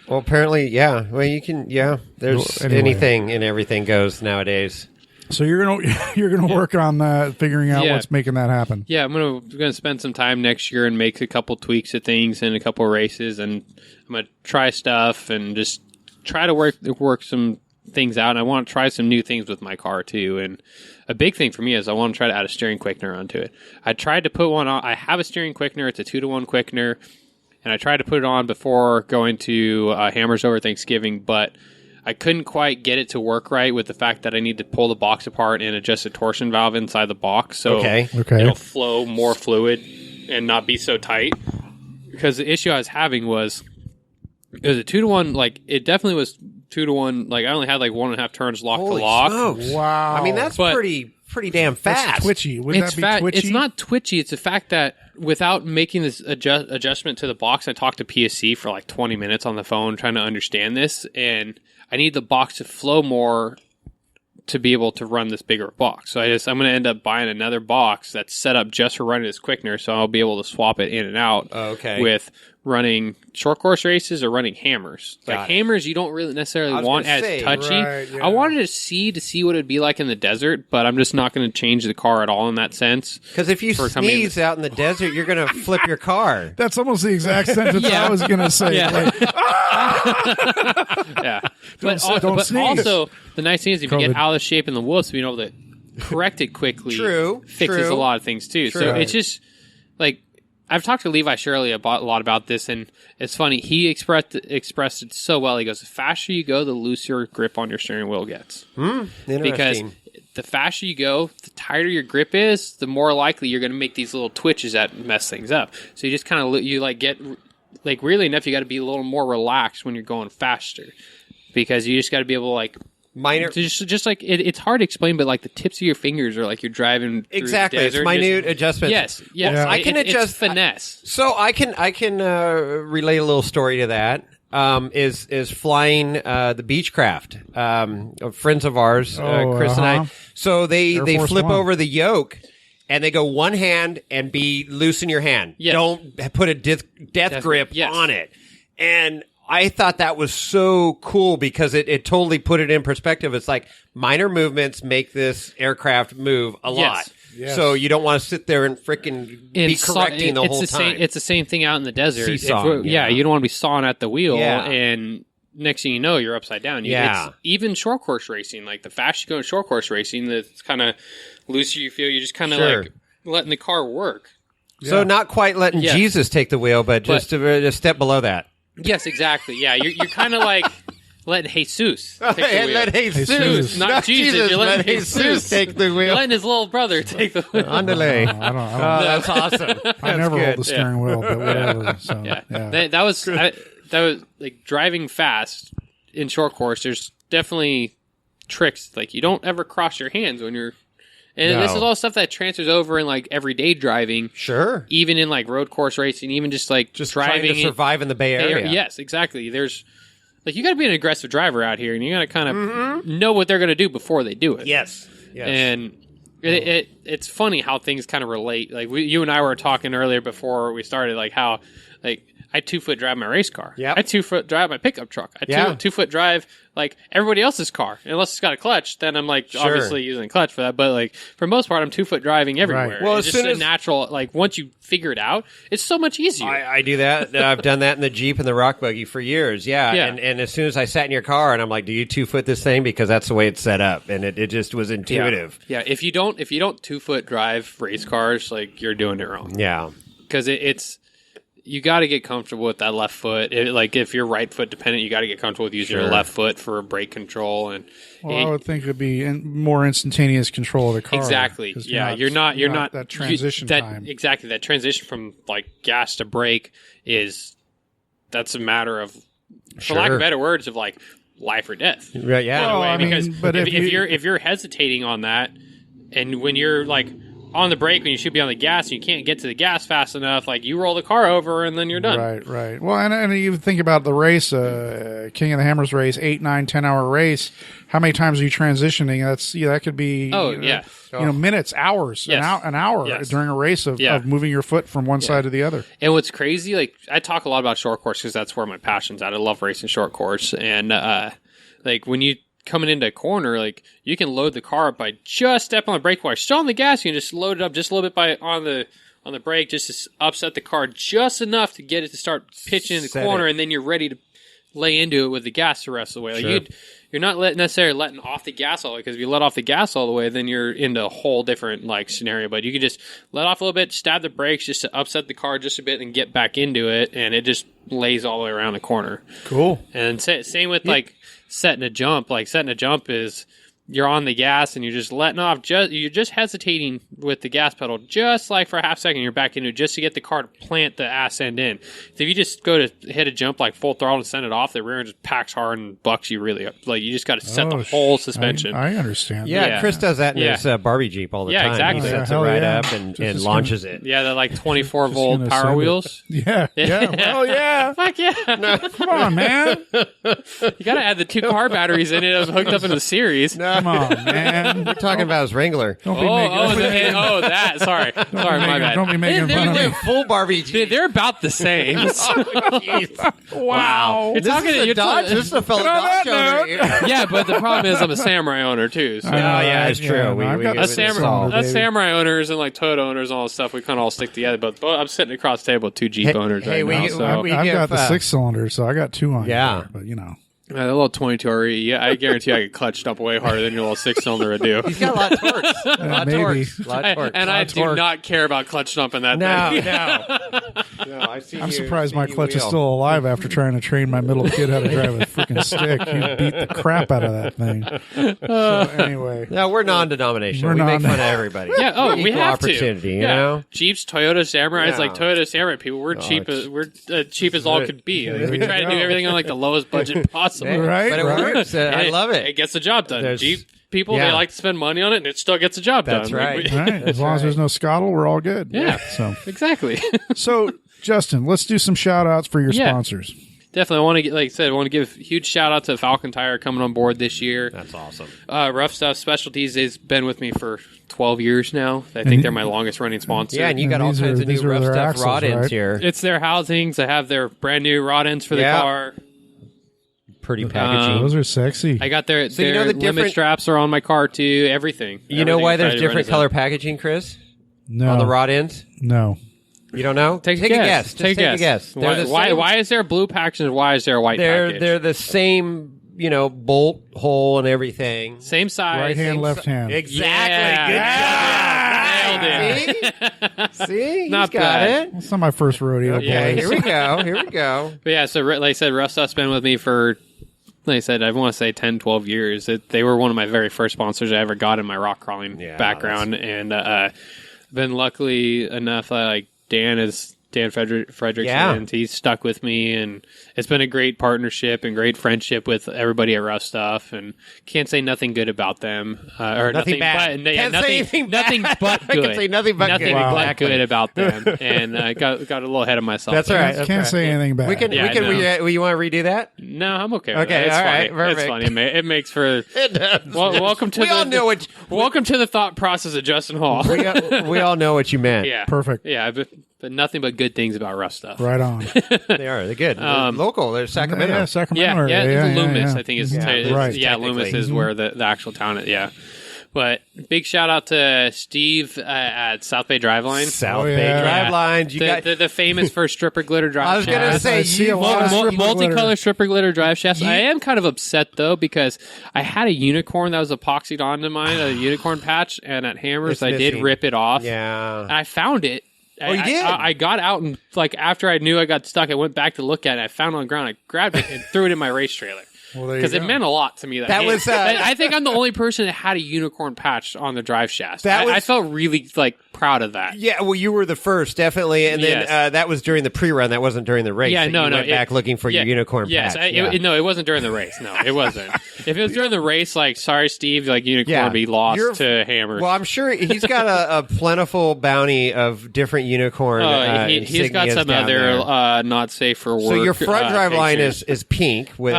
Well, apparently, yeah. Well, you can, there's anything and everything goes nowadays. So you're gonna work on that, figuring out what's making that happen. Yeah, I'm gonna spend some time next year and make a couple tweaks of things and a couple races, and I'm gonna try stuff and just try to work some things out. And I want to try some new things with my car too. And a big thing for me is I want to try to add a steering quickener onto it. I tried to put one on. I have a steering quickener. It's a 2-to-1 quickener, and I tried to put it on before going to Hammers over Thanksgiving, but I couldn't quite get it to work right with the fact that I need to pull the box apart and adjust the torsion valve inside the box so it'll flow more fluid and not be so tight. Because the issue I was having was it was a 2-to-1. Like, it definitely was 2-to-1. Like, I only had like 1.5 turns lock to lock. Smokes. Wow. I mean, that's pretty damn fast. That's twitchy. Wouldn't that be twitchy? It's not twitchy. It's the fact that without making this adjustment to the box, I talked to PSC for like 20 minutes on the phone trying to understand this, and I need the box to flow more to be able to run this bigger box. So I'm going to end up buying another box that's set up just for running this quickener, so I'll be able to swap it in and out with running short course races or running hammers. Hammers, you don't really necessarily want as touchy. Right, yeah. I wanted to see what it'd be like in the desert, but I'm just not going to change the car at all in that sense. Because if you sneeze out in the desert, you're going to flip your car. That's almost the exact sentence I was going to say. Yeah. Like, yeah. But also, the nice thing is if you get out of shape in the whoops, being able to correct it quickly fixes a lot of things too. So it's just like, I've talked to Levi Shirley a lot about this, and it's funny. He expressed it so well. He goes, the faster you go, the looser grip on your steering wheel gets. Interesting. Because the faster you go, the tighter your grip is, the more likely you're going to make these little twitches that mess things up. So you just kind of, get, like, really enough, you got to be a little more relaxed when you're going faster. Because you just got to be able to, minor, just like it's hard to explain, but like the tips of your fingers are like you're driving through the desert. It's minute adjustments. Yes. Well, I can adjust it's finesse. So I can relate a little story to that. Is flying the Beechcraft, friends of ours, Chris and I. So they flip over the yoke. And they go one hand and loosen your hand. Yes. Don't put a death grip on it. And I thought that was so cool because it totally put it in perspective. It's like minor movements make this aircraft move a lot. Yes. So you don't want to sit there and freaking be correcting the whole time. It's the same thing out in the desert. Seesawing, you don't want to be sawing at the wheel. Yeah. And next thing you know, you're upside down. It's even short course racing. Like the faster you go in short course racing, it's kind of looser you feel. You're just kind of like letting the car work. Yeah. So not quite letting Jesus take the wheel, but just a step below that. Yes, exactly. Yeah, you're kind of like letting Jesus take the wheel. Let Jesus. Not Jesus. You're letting Jesus take the wheel. You're letting his little brother take the wheel. Andale. I don't that's awesome. I never hold the steering wheel, but whatever. So, that was like driving fast in short course. There's definitely tricks. Like you don't ever cross your hands when you're. And this is all stuff that transfers over in like everyday driving. Sure. Even in like road course racing, even just driving trying to survive in the Bay Area. Yes, exactly. There's like you got to be an aggressive driver out here, and you got to kind of know what they're going to do before they do it. Yes. And it's funny how things kind of relate. Like you and I were talking earlier before we started, like how like I 2-foot drive my race car. Yep. I 2-foot drive my pickup truck. I 2-foot drive like everybody else's car. Unless it's got a clutch, then I'm like obviously using a clutch for that. But like for the most part, I'm 2-foot driving everywhere. Right. Well, it's just a natural. Like once you figure it out, it's so much easier. I do that. I've done that in the Jeep and the Rock Buggy for years. Yeah. And as soon as I sat in your car, and I'm like, "Do you 2-foot this thing?" Because that's the way it's set up, and it just was intuitive. Yeah. If you don't 2-foot drive race cars, like you're doing it wrong. Yeah. Because it's. You got to get comfortable with that left foot. Like if you're right foot dependent, you got to get comfortable with using your left foot for brake control. And I would think it'd be more instantaneous control of the car. Exactly. Yeah, you're not that transition time. Exactly, that transition from like gas to brake that's a matter of, for lack of better words, of like life or death. Right. Yeah. Well, but if you're hesitating on that, and when you're like on the brake when you should be on the gas and you can't get to the gas fast enough, like you roll the car over and then you're done. Right. Well, and you think about the race, King of the Hammers race, 8, 9, 10-hour race. How many times are you transitioning? That could be minutes, hours, an hour during a race of moving your foot from one side to the other. And what's crazy, like I talk a lot about short course because that's where my passion's at. I love racing short course, and like when you coming into a corner, like you can load the car up by just stepping on the brake while you're still on the gas. You can just load it up just a little bit on the brake, just to upset the car just enough to get it to start pitching in the corner, and then you're ready to lay into it with the gas the rest of the way. Like you're not necessarily letting off the gas all the way, because if you let off the gas all the way, then you're into a whole different like scenario. But you can just let off a little bit, stab the brakes just to upset the car just a bit, and get back into it, and it just lays all the way around the corner. Cool. And same with like setting a jump. Like setting a jump is you're on the gas and you're just letting off. You're just hesitating with the gas pedal, just like for a half second. You're back into it just to get the car to plant the ass end in. So if you just go to hit a jump like full throttle and send it off, the rear end just packs hard and bucks you really up. Like you just got to set the whole suspension. I understand. Yeah, Chris does that in his Barbie Jeep all the time. Exactly. He sets it right up and launches it. Yeah, they're like 24-volt power wheels. Yeah. Well, yeah. Fuck yeah. No, come on, man. You got to add the 2 car batteries in it. It was hooked up in the series. Come on, man. We're talking about his Wrangler. That. Sorry, my bad. Don't be making fun of me. Full Barbie Jeep. They're about the same. Wow. This is a Dodge. This is a fellow Dodge owner here. Yeah, but the problem is I'm a Samurai owner too. So. It's true. Us Samurai owners and like Toyota owners and all this stuff, we kind of all stick together. But I'm sitting across the table with 2 Jeep owners right now. So. I've got the 6-cylinder, so I got 2 on. Yeah, there, but you know. A little 22 RE, yeah, I guarantee I could clutch dump way harder than your little 6-cylinder would do. He's got a lot of torque. I do not care about clutch dumping that thing. No, I'm surprised my clutch is still alive after trying to train my middle kid how to drive a freaking stick. He beat the crap out of that thing. So anyway. No, we're non-denominational. We make fun of everybody. Yeah, we have opportunity, to. you know? Jeeps, Toyota, Samurais, like Toyota Samurai people, we're cheap as all could be. Like, we try to do everything on like the lowest budget possible. Right, but it works. I love it. It gets the job done. Jeep people, they like to spend money on it, and it still gets the job done. That's right. As long as there's no scuttle, we're all good. Yeah. So exactly. So, Justin, let's do some shout-outs for your sponsors. Definitely. I want to, like I said, I want to give a huge shout-out to Falcon Tire coming on board this year. That's awesome. Rough Stuff Specialties has been with me for 12 years now. I think they're my longest-running sponsor. Yeah, and you got all kinds of new Rough Stuff axles, rod ends here. It's their housings. I have their brand-new rod ends for the car. Pretty packaging. Those are sexy. I got their limit straps are on my car too. Everything. You know why there's different color packaging, Chris? No. On the rod ends? No. You don't know? Take a guess. Take a guess. Why is there a blue package and why is there a white package? They're the same, bolt hole and everything. Same size. Right hand, left hand. Exactly. Good job. Nailed it. See? Not got bad. it. It's not my first rodeo, boys. Here we go. But yeah, so like I said, Rough Stuff's been with me for, like I said, I want to say 10, 12 years. They were one of my very first sponsors I ever got in my rock crawling background. And been luckily enough, like Dan has Dan Fredrickson. He's stuck with me, and it's been a great partnership and great friendship with everybody at Rough Stuff. And can't say nothing good about them, or nothing bad. Nothing but good. I can say nothing but good. Good about them. And I got a little ahead of myself. That's all right. Can't say anything bad. We can. You want to redo that? No, I'm okay. Okay, it's all funny. right, perfect. It's funny. It makes for. It does. Welcome to welcome to the thought process of Justin Hall. We all know what you meant. Yeah, perfect. Yeah, but nothing but good things about Rough Stuff. Right on. They're good. They're local. They're Sacramento. Yeah, Sacramento. Yeah, Loomis. I think is right. Loomis is where the actual town is. Yeah. But big shout out to Steve at South Bay Driveline. South Bay Driveline. The famous for stripper glitter drive shafts. I was going to say, multicolor stripper glitter drive shafts. I am kind of upset, though, because I had a unicorn that was epoxied onto mine, a unicorn patch, and at Hammers I did rip it off. Yeah. And I found it. Oh, you did? I got out and, after I knew I got stuck, I went back to look at it. I found it on the ground. I grabbed it and threw it in my race trailer. Because it meant a lot to me. I think I'm the only person that had a unicorn patch on the drive shaft. I felt really proud of that. Yeah, well, you were the first, definitely, and then that was during the pre-run. That wasn't during the race. Yeah, you went back looking for your unicorn patch. No, it wasn't during the race. No, it wasn't. If it was during the race, sorry, Steve, unicorn be lost to Hammers. Well, I'm sure he's got a plentiful bounty of different unicorn. He's got some other not safe for work. So your front drive line is pink with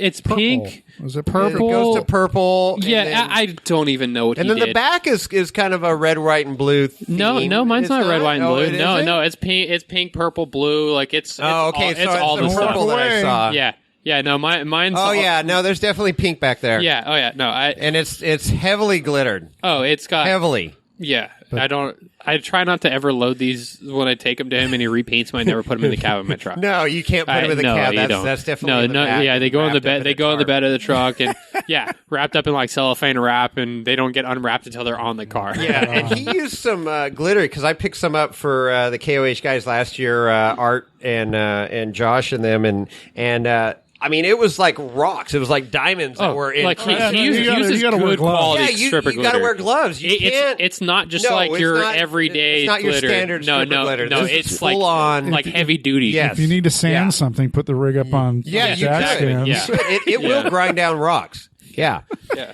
it's purple. Pink. Is it purple? It goes to purple. Yeah, I don't even know what. And then the back is kind of a red, white, and blue theme. No, mine's not red, white, and blue. No, it's pink. It's pink, purple, blue. It's all the purple that I saw. Yeah. No, mine's. Oh yeah, no, there's definitely pink back there. Yeah. Oh yeah. No, and it's heavily glittered. Oh, it's got heavily. Yeah, I try not to ever load these when I take them to him, and he repaints them. I never put them in the cab of my truck. No, you can't put them in the cab. That's definitely they go on the bed. They go on the bed of the truck, and wrapped up in cellophane wrap, and they don't get unwrapped until they're on the car. Yeah, and he used some glitter because I picked some up for the KOH guys last year, Art and Josh and them, and. I mean, it was like rocks. It was like diamonds that were in. He uses good quality stripper glitter. You got to wear gloves. It's not just your everyday. It's not glitter. Your standard stripper glitter. No, it's full on heavy duty. Yes. If you need to sand something, put the rig up on. Yeah, you could. Yeah. It will grind down rocks. Yeah.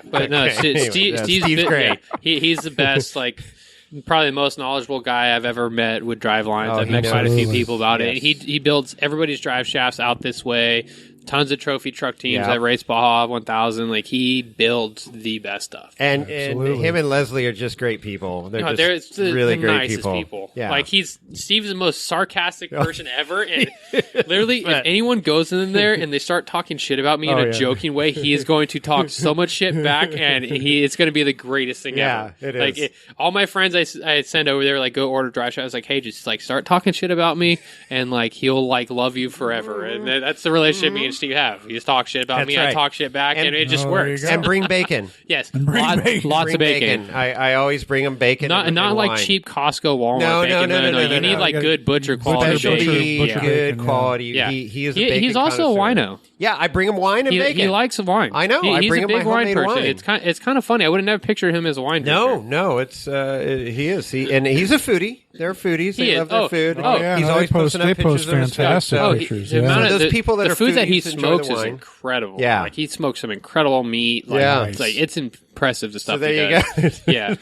But no, Steve's great. He's the best. Probably the most knowledgeable guy I've ever met with drive lines. I've met quite a few people about it. He builds everybody's drive shafts out this way. Tons of trophy truck teams that race Baja 1000. He builds the best stuff. And him and Leslie are just great people. They're just really great people. Yeah. Steve's the most sarcastic person ever. And literally, if anyone goes in there and they start talking shit about me in a joking way, he is going to talk so much shit back, and it's going to be the greatest thing ever. It is. All my friends I send over there, go order drive shot. I was like, hey, just start talking shit about me, and he'll love you forever. And that's the relationship me and Steve have. He just talks shit about me. Right. I talk shit back, and it just works. And bring bacon. Yes, lots of bacon. I always bring him bacon. Not like cheap Costco Walmart bacon. No. You need good butcher quality bacon. Good quality. Yeah. He is a bacon He's also a wino. Yeah, I bring him wine and bacon. He likes wine. I know. I bring him my homemade wine. It's kind of funny. I would have never pictured him as a wine drinker. No. It's he is. And he's a foodie. They're foodies. They love their food. He's always posting up pictures of fantastic pictures. Those people that the are food that he foodies smokes is incredible. Yeah, he smokes some incredible meat. It's impressive the stuff. So there he does. You go. Yeah.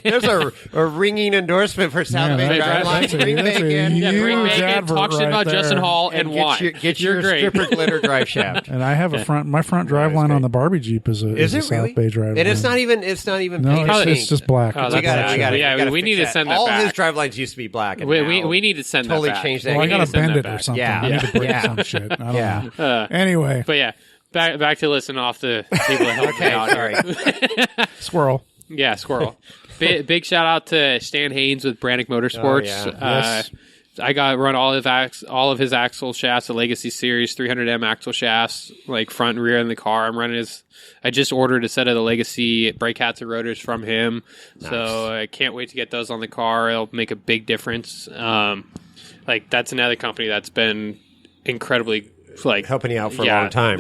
There's a ringing endorsement for South Bay Driveline. Bring bacon. Bring bacon. Talk shit about Justin Hall and wine. Get your stripper glitter drive shaft. And I have my front drive line on the Barbie Jeep is a South Bay Driveline. And it's not even pink. It's just black. We need to send that back. All his drive lines used to be black. We need to send that back. Totally change that. Well, I got to bend it or something. I need to break some shit. I don't know. Anyway. But yeah. Back to listen off the people that helped me out here. Squirrel. Yeah, squirrel. Big shout out to Stan Haynes with Brannick Motorsports. Yes. I got run all of his axle shafts, the Legacy Series 300M axle shafts, front and rear in the car. I'm running his. I just ordered a set of the Legacy brake hats and rotors from him, so I can't wait to get those on the car. It'll make a big difference. That's another company that's been incredibly like helping you out for a long time.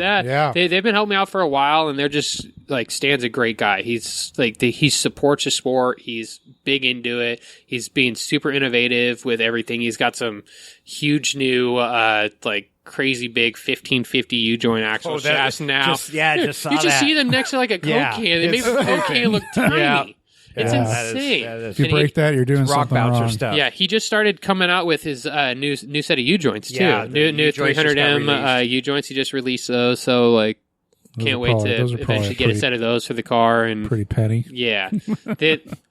They've been helping me out for a while, and they're just like Stan's a great guy. He's like he supports the sport. He's big into it. He's being super innovative with everything. He's got some huge new like crazy big 1550 U-joint axle shafts now. Just saw you just see them next to like a Coke can. It makes the Coke can look tiny. It's insane. If you break that, you're doing rock something bouncer wrong. stuff. Yeah, he just started coming out with his new set of U-joints too. Yeah, new 300M U-joints. He just released those, so like can't wait to eventually get a set of those for the car. And pretty penny. Yeah,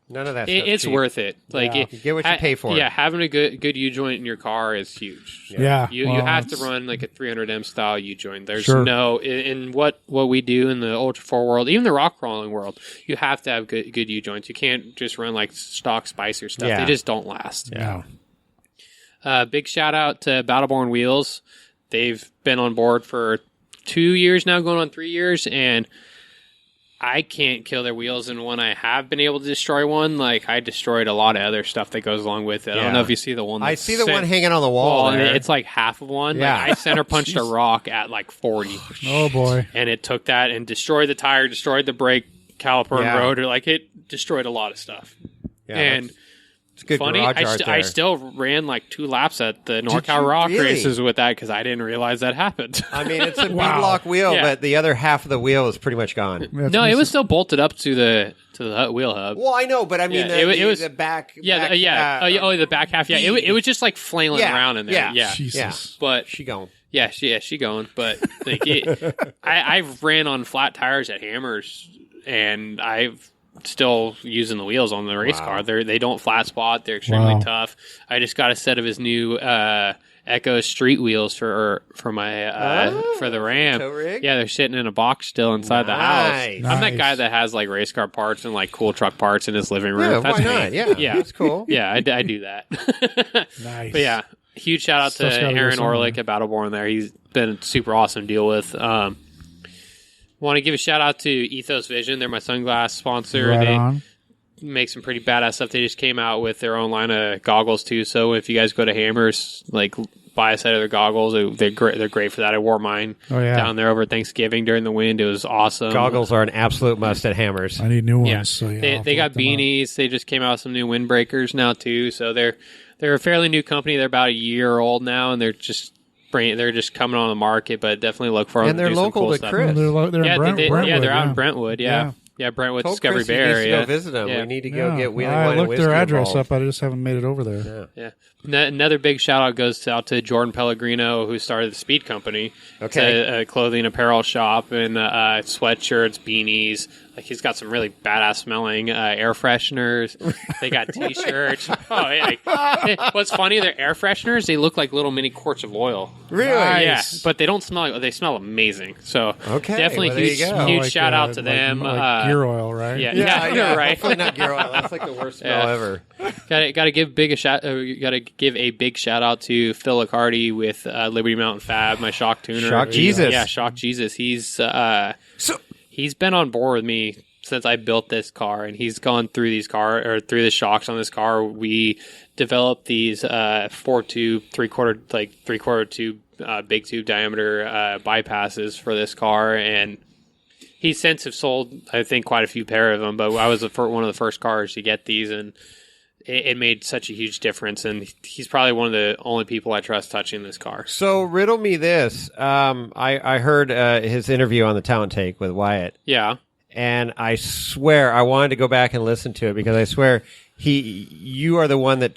none of that. It's worth it. Like you get what you pay for. Yeah, having a good U-joint in your car is huge. Yeah, you have to run like a 300M style U-joint. There's no in what we do in the Ultra 4 world, even the rock crawling world. You have to have good U-joints. You can't just run like stock Spicer stuff. They just don't last. Yeah. Big shout out to Battleborn Wheels. They've been on board for 2 years now, going on 3 years, and I can't kill their wheels. And when I have been able to destroy one, like I destroyed a lot of other stuff that goes along with it. I don't know if you see the one. I see the one hanging on the wall. It's like half of one. Yeah. Like I center punched a rock at like 40. Oh boy! And it took that and destroyed the tire, destroyed the brake caliper and rotor. Like it destroyed a lot of stuff. Yeah, and it's good. Funny, I still ran like 2 laps at the NorCal Rock races with that because I didn't realize that happened. I mean, it's a B-block wheel, but the other half of the wheel is pretty much gone. No, it was still bolted up to the wheel hub. Well, I know, but I mean, it was the back. The back half. Yeah, it was just like flailing around in there. Yeah, Jesus. But she going. Yeah, she going. But like, I've ran on flat tires at Hammers, and I've still using the wheels on the race car. They don't flat spot. They're extremely tough. I just got a set of his new Echo street wheels for my for the Ram. Yeah, they're sitting in a box still inside the house. I'm that guy that has like race car parts and like cool truck parts in his living room. Yeah, That's why not? me. Yeah, that's cool. Yeah, I do that. Nice. But yeah, huge shout out to Aaron Orlick at Battleborn there. He's been a super awesome to deal with. Want to give a shout out to Ethos Vision. They're my sunglass sponsor. They make some pretty badass stuff. They just came out with their own line of goggles too. So if you guys go to Hammers, like buy a set of their goggles. They're great for that. I wore mine down there over Thanksgiving during the wind. It was awesome. Goggles are an absolute must at Hammers. I need new ones. Yeah. So they got beanies. They just came out with some new windbreakers now too. So they're a fairly new company. They're about a year old now, and they're just coming on the market, but definitely look for them. And they're to do local cool to stuff. Chris. They're in Brentwood. They're out in Brentwood. Yeah, Brentwood, Discovery Bay area. We need to go visit them. We need to go get Wheeling Wine I and looked Whiskey their address involved. up. I just haven't made it over there. Yeah. Another big shout out goes out to Jordan Pellegrino, who started the Speed Company. Okay. It's a clothing apparel shop and sweatshirts, beanies. Like he's got some really badass smelling air fresheners. They got T-shirts. What's funny? Their air fresheners, they look like little mini quarts of oil. Really? Nice. Yeah, but they don't smell. They smell amazing. So definitely huge shout out to them. Like gear oil, right? Yeah, right. Hopefully not gear oil. That's like the worst smell ever. Got to give a big shout out to Phil Accardi with Liberty Mountain Fab, my shock tuner. Shock Jesus. Yeah, Shock Jesus. He's been on board with me since I built this car, and he's gone through through the shocks on this car. We developed these 4-tube, three-quarter tube, big tube diameter bypasses for this car, and he since have sold, I think, quite a few pair of them. But I was one of the first cars to get these, and it made such a huge difference. And he's probably one of the only people I trust touching this car. So riddle me this: I heard his interview on the Talent Take with Wyatt. Yeah. And I swear I wanted to go back and listen to it because I swear you are the one that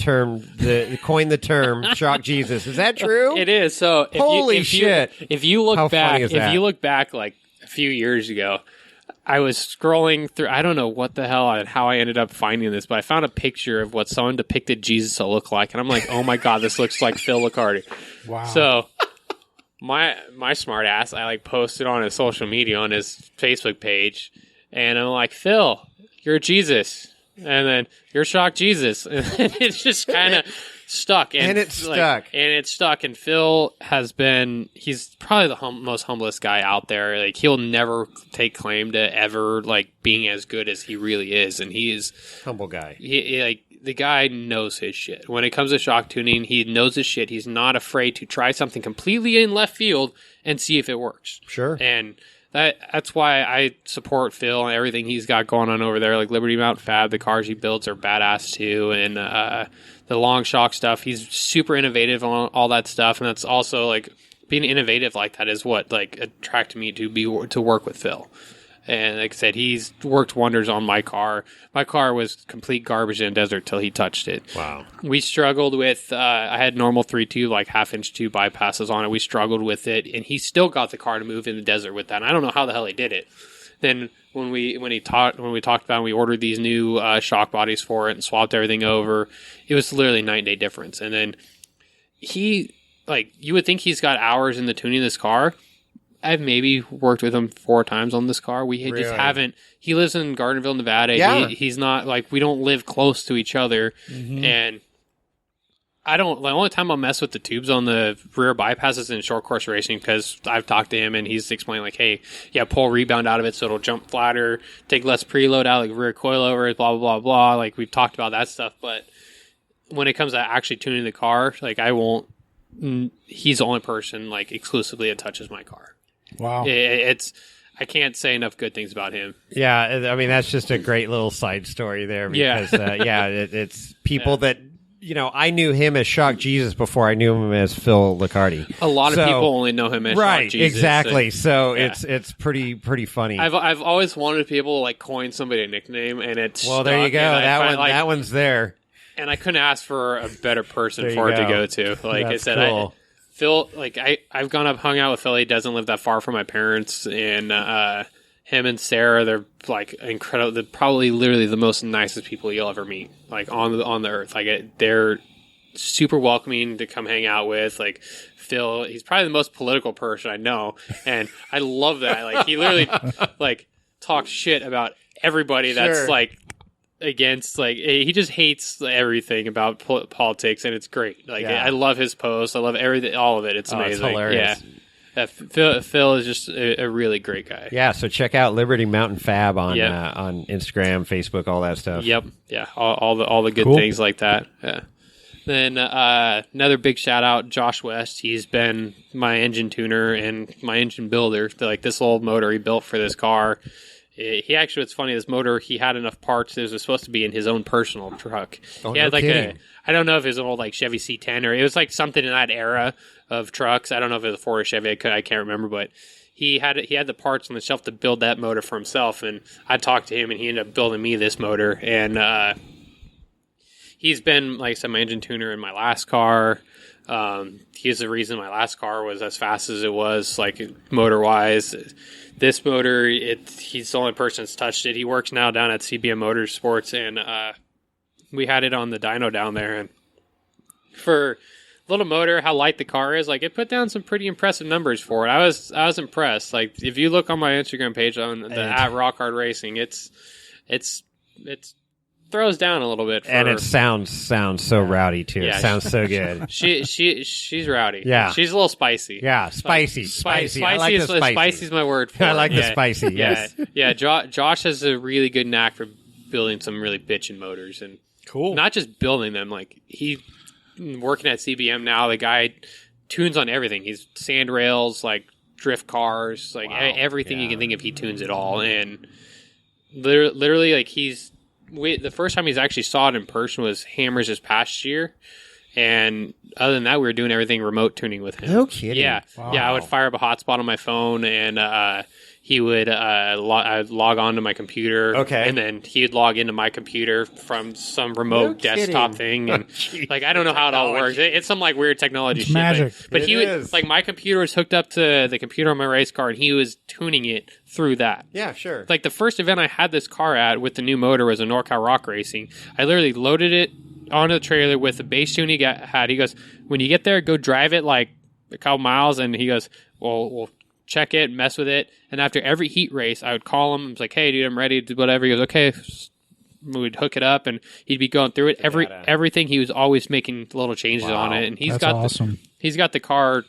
coined the term Shock Jesus. Is that true? It is. So if you look back like a few years ago, I was scrolling through, I don't know what the hell and how I ended up finding this, but I found a picture of what someone depicted Jesus to look like, and I'm like, oh my god, this looks like Phil Accardi. Wow. So my smart ass, I like posted on his social media on his Facebook page, and I'm like, Phil, you're Jesus, and then you're Shock Jesus, and it's just kind of stuck. And it's stuck. And Phil he's probably the most humblest guy out there. Like, he'll never take claim to ever like being as good as he really is, and he is humble guy. He the guy knows his shit. When it comes to shock tuning, he knows his shit. He's not afraid to try something completely in left field and see if it works. Sure. And that's why I support Phil and everything he's got going on over there. Like Liberty Mountain Fab, the cars he builds are badass too. And the long shock stuff, he's super innovative on all that stuff. And that's also like being innovative like that is what like attracted me to work with Phil. And like I said, he's worked wonders on my car. My car was complete garbage in the desert till he touched it. Wow. We struggled with, I had normal 3.2, like half-inch tube bypasses on it. We struggled with it, and he still got the car to move in the desert with that. And I don't know how the hell he did it. Then when we talked about it, we ordered these new shock bodies for it and swapped everything over. It was literally a night and day difference. And then you would think he's got hours in the tuning of this car. I've maybe worked with him 4 times on this car. We just haven't. He lives in Gardnerville, Nevada. Yeah. He's not like, we don't live close to each other. Mm-hmm. And I don't, the only time I'll mess with the tubes on the rear bypass is in short course racing, because I've talked to him and he's explained like, hey, pull rebound out of it so it'll jump flatter, take less preload out, like rear coilover, blah, blah, blah, blah. Like we've talked about that stuff. But when it comes to actually tuning the car, like he's the only person like exclusively that touches my car. Wow. I can't say enough good things about him. Yeah, I mean, that's just a great little side story there because, it's people that, I knew him as Shock Jesus before I knew him as Phil Licardi. A lot of people only know him as Shock Jesus. Exactly. It's pretty funny. I've always wanted people to like coin somebody a nickname, and it's there you go. That one's there. And I couldn't ask for a better person for it to go to. Like that's I said, cool. Phil, like I've hung out with Phil. He doesn't live that far from my parents, and him and Sarah, they're like incredible. They're probably literally the most nicest people you'll ever meet, like on the earth. Like they're super welcoming to come hang out with. Like Phil, he's probably the most political person I know, and I love that. Like he literally like talks shit about everybody that's like against, like he just hates everything about politics, and it's great. Like I love his posts. I love everything, all of it. It's amazing. It's hilarious. Yeah. Phil is just a really great guy. Yeah, so check out Liberty Mountain Fab on Instagram, Facebook, all that stuff. Yep. Yeah. All the good things like that. Yeah. Then another big shout out, Josh West. He's been my engine tuner and my engine builder. Like this old motor he built for this car. He actually, it's funny, this motor, he had enough parts. It was supposed to be in his own personal truck. Oh, he had no kidding. I don't know if it was an old like Chevy C10 or it was like something in that era of trucks. I don't know if it was a Ford or Chevy. I can't remember, but he had the parts on the shelf to build that motor for himself. And I talked to him and he ended up building me this motor. And he's been, like I said, my engine tuner in my last car. He's the reason my last car was as fast as it was, like motor wise. This motor, he's the only person that's touched it. He works now down at CBM Motorsports, and we had it on the dyno down there. And for little motor, how light the car is, like it put down some pretty impressive numbers for it. I was impressed. Like if you look on my Instagram page on the at Rock Hard Racing, it's throws down a little bit. And it sounds so rowdy too. Yeah, it sounds so good. She's rowdy. Yeah, she's a little spicy. Yeah, spicy. I like the spicy. Spicy's my word for it. I like the spicy. Yes. Yeah. Josh has a really good knack for building some really bitchin' motors, and not just building them. Like he working at CBM now. The guy tunes on everything. He's sand rails, like drift cars, like everything you can think of. He tunes it all, and literally, like the first time he's actually saw it in person was Hammers this past year. And other than that, we were doing everything remote tuning with him. No kidding. Yeah. Wow. Yeah, I would fire up a hotspot on my phone and he would I'd log on to my computer. Okay. And then he'd log into my computer from some remote desktop thing. And like, I don't know how it all works. It's some like weird technology it's shit. magic. But he would, like, my computer was hooked up to the computer on my race car and he was tuning it through that. Yeah, sure. Like the first event I had this car at with the new motor was a NorCal Rock Racing. I literally loaded it onto the trailer with the base tune he had. He goes, when you get there, go drive it like a couple miles. And he goes, well, we'll check it, mess with it. And after every heat race, I would call him. I was like, hey, dude, I'm ready to do whatever. He goes, okay. We'd hook it up and he'd be going through it. Everything, he was always making little changes on it. And he's got awesome. He's got the car.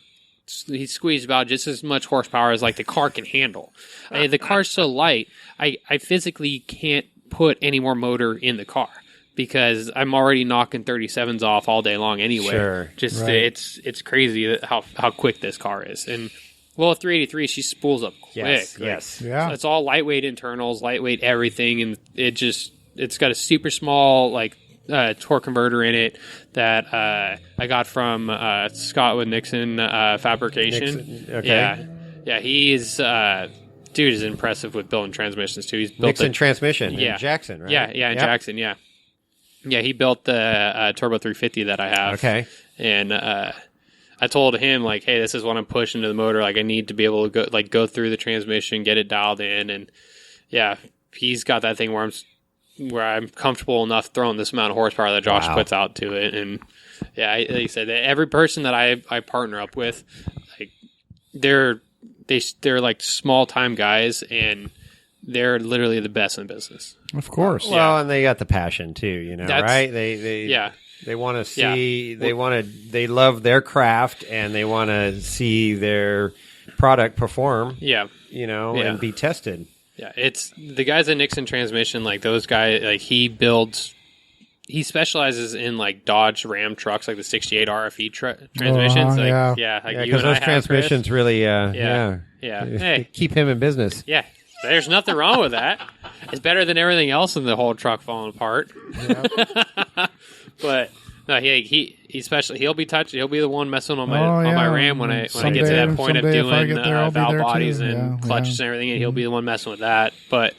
He's squeezed about just as much horsepower as like the car can handle. The car's so light, I physically can't put any more motor in the car. because I'm already knocking 37s off all day long anyway. Sure. Just Right. it's crazy how quick this car is. And well, 383, she spools up quick. Yes, Like, yes. Yeah. so it's all lightweight internals, lightweight everything, and it's got a super small torque converter in it that I got from Scott with Nixon Fabrication. Nixon, okay. Yeah, he's dude is impressive with building transmissions too. He's built Nixon transmission in Yeah. Jackson, right? in Jackson, yeah. Yeah, he built the Turbo 350 that I have. Okay. And I told him, like, hey, this is what I'm pushing to the motor. Like, I need to be able to go through the transmission, get it dialed in. And, yeah, he's got that thing where I'm comfortable enough throwing this amount of horsepower that Josh puts out to it. And, yeah, like I said, every person that I partner up with, like, they're like small-time guys, and they're literally the best in business. Of course. Well, and they got the passion too, you know, right? They Yeah. They want to see. They love their craft, and they want to see their product perform. Yeah. You know, and be tested. Yeah, it's the guys at Nixon Transmission. Like those guys, like he specializes in like Dodge Ram trucks, like the '68 RFE transmissions. Because those transmissions really, yeah. Hey, keep him in business. Yeah, there's nothing wrong with that. It's better than everything else in the whole truck falling apart. Yep. But no, he'll be the one messing on my Ram when I get to that point of doing valve bodies and clutches and everything, and he'll be the one messing with that. But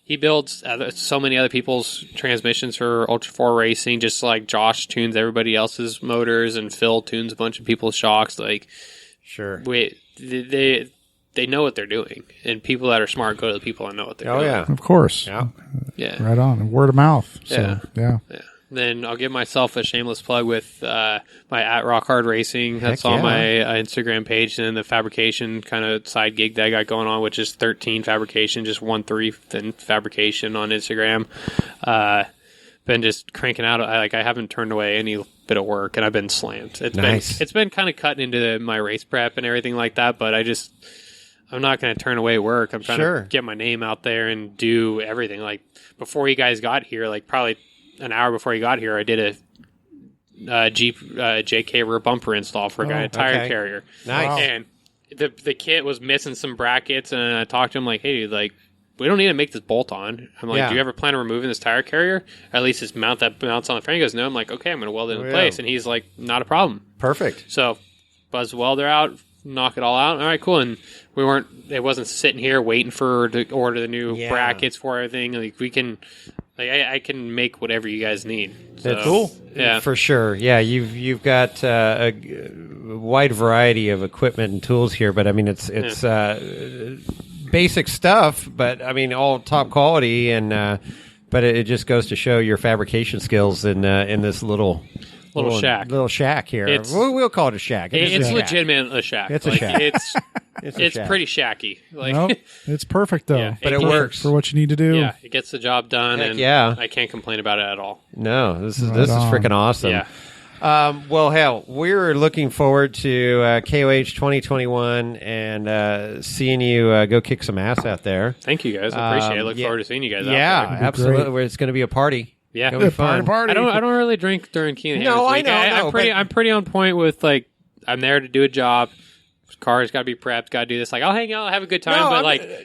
he builds so many other people's transmissions for Ultra 4 racing, just like Josh tunes everybody else's motors, and Phil tunes a bunch of people's shocks. Like, sure, they know what they're doing, and people that are smart go to the people that know what they're doing. Oh yeah, of course. Yeah, right on. And word of mouth. So, yeah. Then I'll give myself a shameless plug with my at Rock Hard Racing. That's on my Instagram page, and then the fabrication kind of side gig that I got going on, which is 13 Fabrication, just 13 Fabrication on Instagram. Been just cranking out. I haven't turned away any bit of work, and I've been slammed. It's been kind of cutting into my race prep and everything like that, but I'm not going to turn away work. I'm trying to get my name out there and do everything. Like before you guys got here, like probably an hour before you got here, I did a Jeep JK rear bumper install for a guy, a tire carrier. Nice. Wow. And the kit was missing some brackets, and I talked to him like, hey, dude, like, we don't need to make this bolt on. I'm like, do you ever plan on removing this tire carrier? Or at least this mount that mounts on the frame. He goes, no. I'm like, okay, I'm going to weld it in place. And he's like, not a problem. Perfect. So buzz the welder out, knock it all out. All right, cool. And it wasn't sitting here waiting to order the new brackets for everything. Like we can, like I can make whatever you guys need. So, that's cool. Yeah, for sure. Yeah, you've got a wide variety of equipment and tools here, but I mean it's basic stuff, but I mean all top quality, and but it just goes to show your fabrication skills in this little shack here. We'll call it a shack. It's legitimately a shack. It's a shack. It's pretty shacky. Like, nope, it's perfect though. Yeah, but it works for what you need to do. Yeah, it gets the job done, and I can't complain about it at all. No, this is freaking awesome. Yeah. Well, hell, we're looking forward to KOH 2021 and seeing you go kick some ass out there. Thank you guys. I appreciate it. I look forward to seeing you guys out there. Yeah, absolutely. It's going to be a party. Yeah, it'll be fun. Party. I don't really drink during Keenan. No, I know. I'm pretty on point with like I'm there to do a job. Car's got to be prepped. Got to do this. Like I'll hang out, I'll have a good time.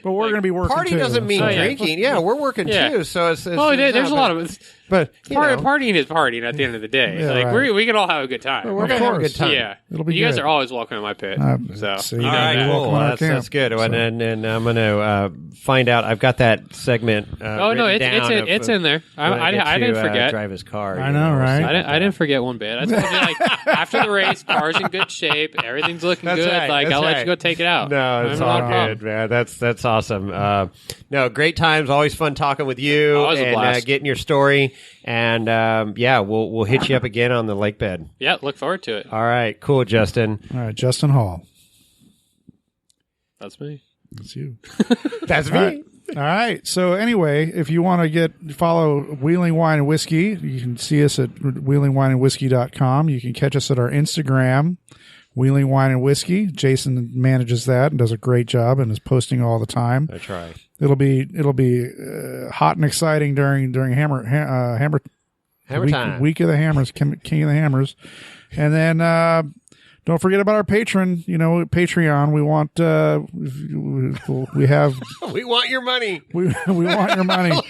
But we're going to be working. Party too, doesn't mean so. drinking. Yeah, we're working too. So it's there's a lot of. But partying is partying at the end of the day. Yeah, like right. we can all have a good time. We're going to have a good time. Yeah, it'll be. You guys good. are always welcome in my pit. So all right, cool. That's good. So. And I'm going to find out. I've got that segment. It's in there. I didn't forget. Drive his car. I know, right? I didn't forget one bit. I told you, like after the race, car's in good shape, everything's looking good. Right, like I'll let you go take it out. No, it's all good, man. That's awesome. No, great times. Always fun talking with you Always a blast. and getting your story. And we'll hit you up again on the lake bed. Yeah, look forward to it. All right, cool, Justin. All right, Justin Hall. That's me. That's you. That's me. All right. So anyway, if you want to follow Wheeling Wine and Whiskey, you can see us at wheelingwineandwhiskey.com. You can catch us at our Instagram, Wheeling Wine and Whiskey. Jason manages that and does a great job and is posting all the time. I try. It'll be hot and exciting during Hammer time. Week of the Hammers, King of the Hammers, and then. Don't forget about our patron, Patreon. We want, we have. We want your money. We want your money.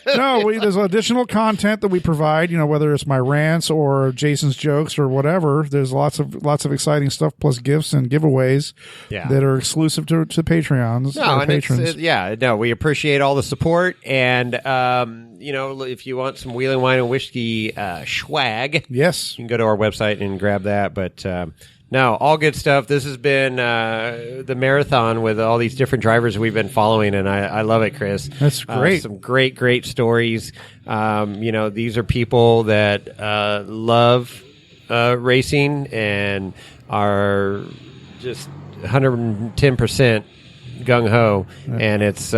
No, there's additional content that we provide, whether it's my rants or Jason's jokes or whatever. There's lots of exciting stuff plus gifts and giveaways that are exclusive to Patreons. No, patrons. We appreciate all the support. And, if you want some Wheeling Wine and Whiskey swag, yes, you can go to our website and grab that. But no, all good stuff. This has been the marathon with all these different drivers we've been following, and I love it, Chris. That's great. Some great stories. These are people that love racing and are just 110% gung ho, and it's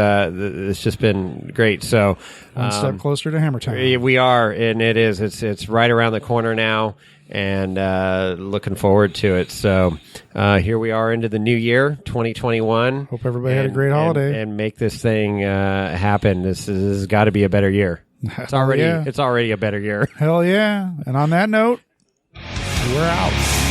just been great. So one step closer to Hammer Time. We are, and it is. It's right around the corner now, and looking forward to it. So here we are into the new year, 2021. Hope everybody had a great holiday and make this thing happen. This has got to be a better year. It's already a better year. Hell yeah! And on that note, we're out.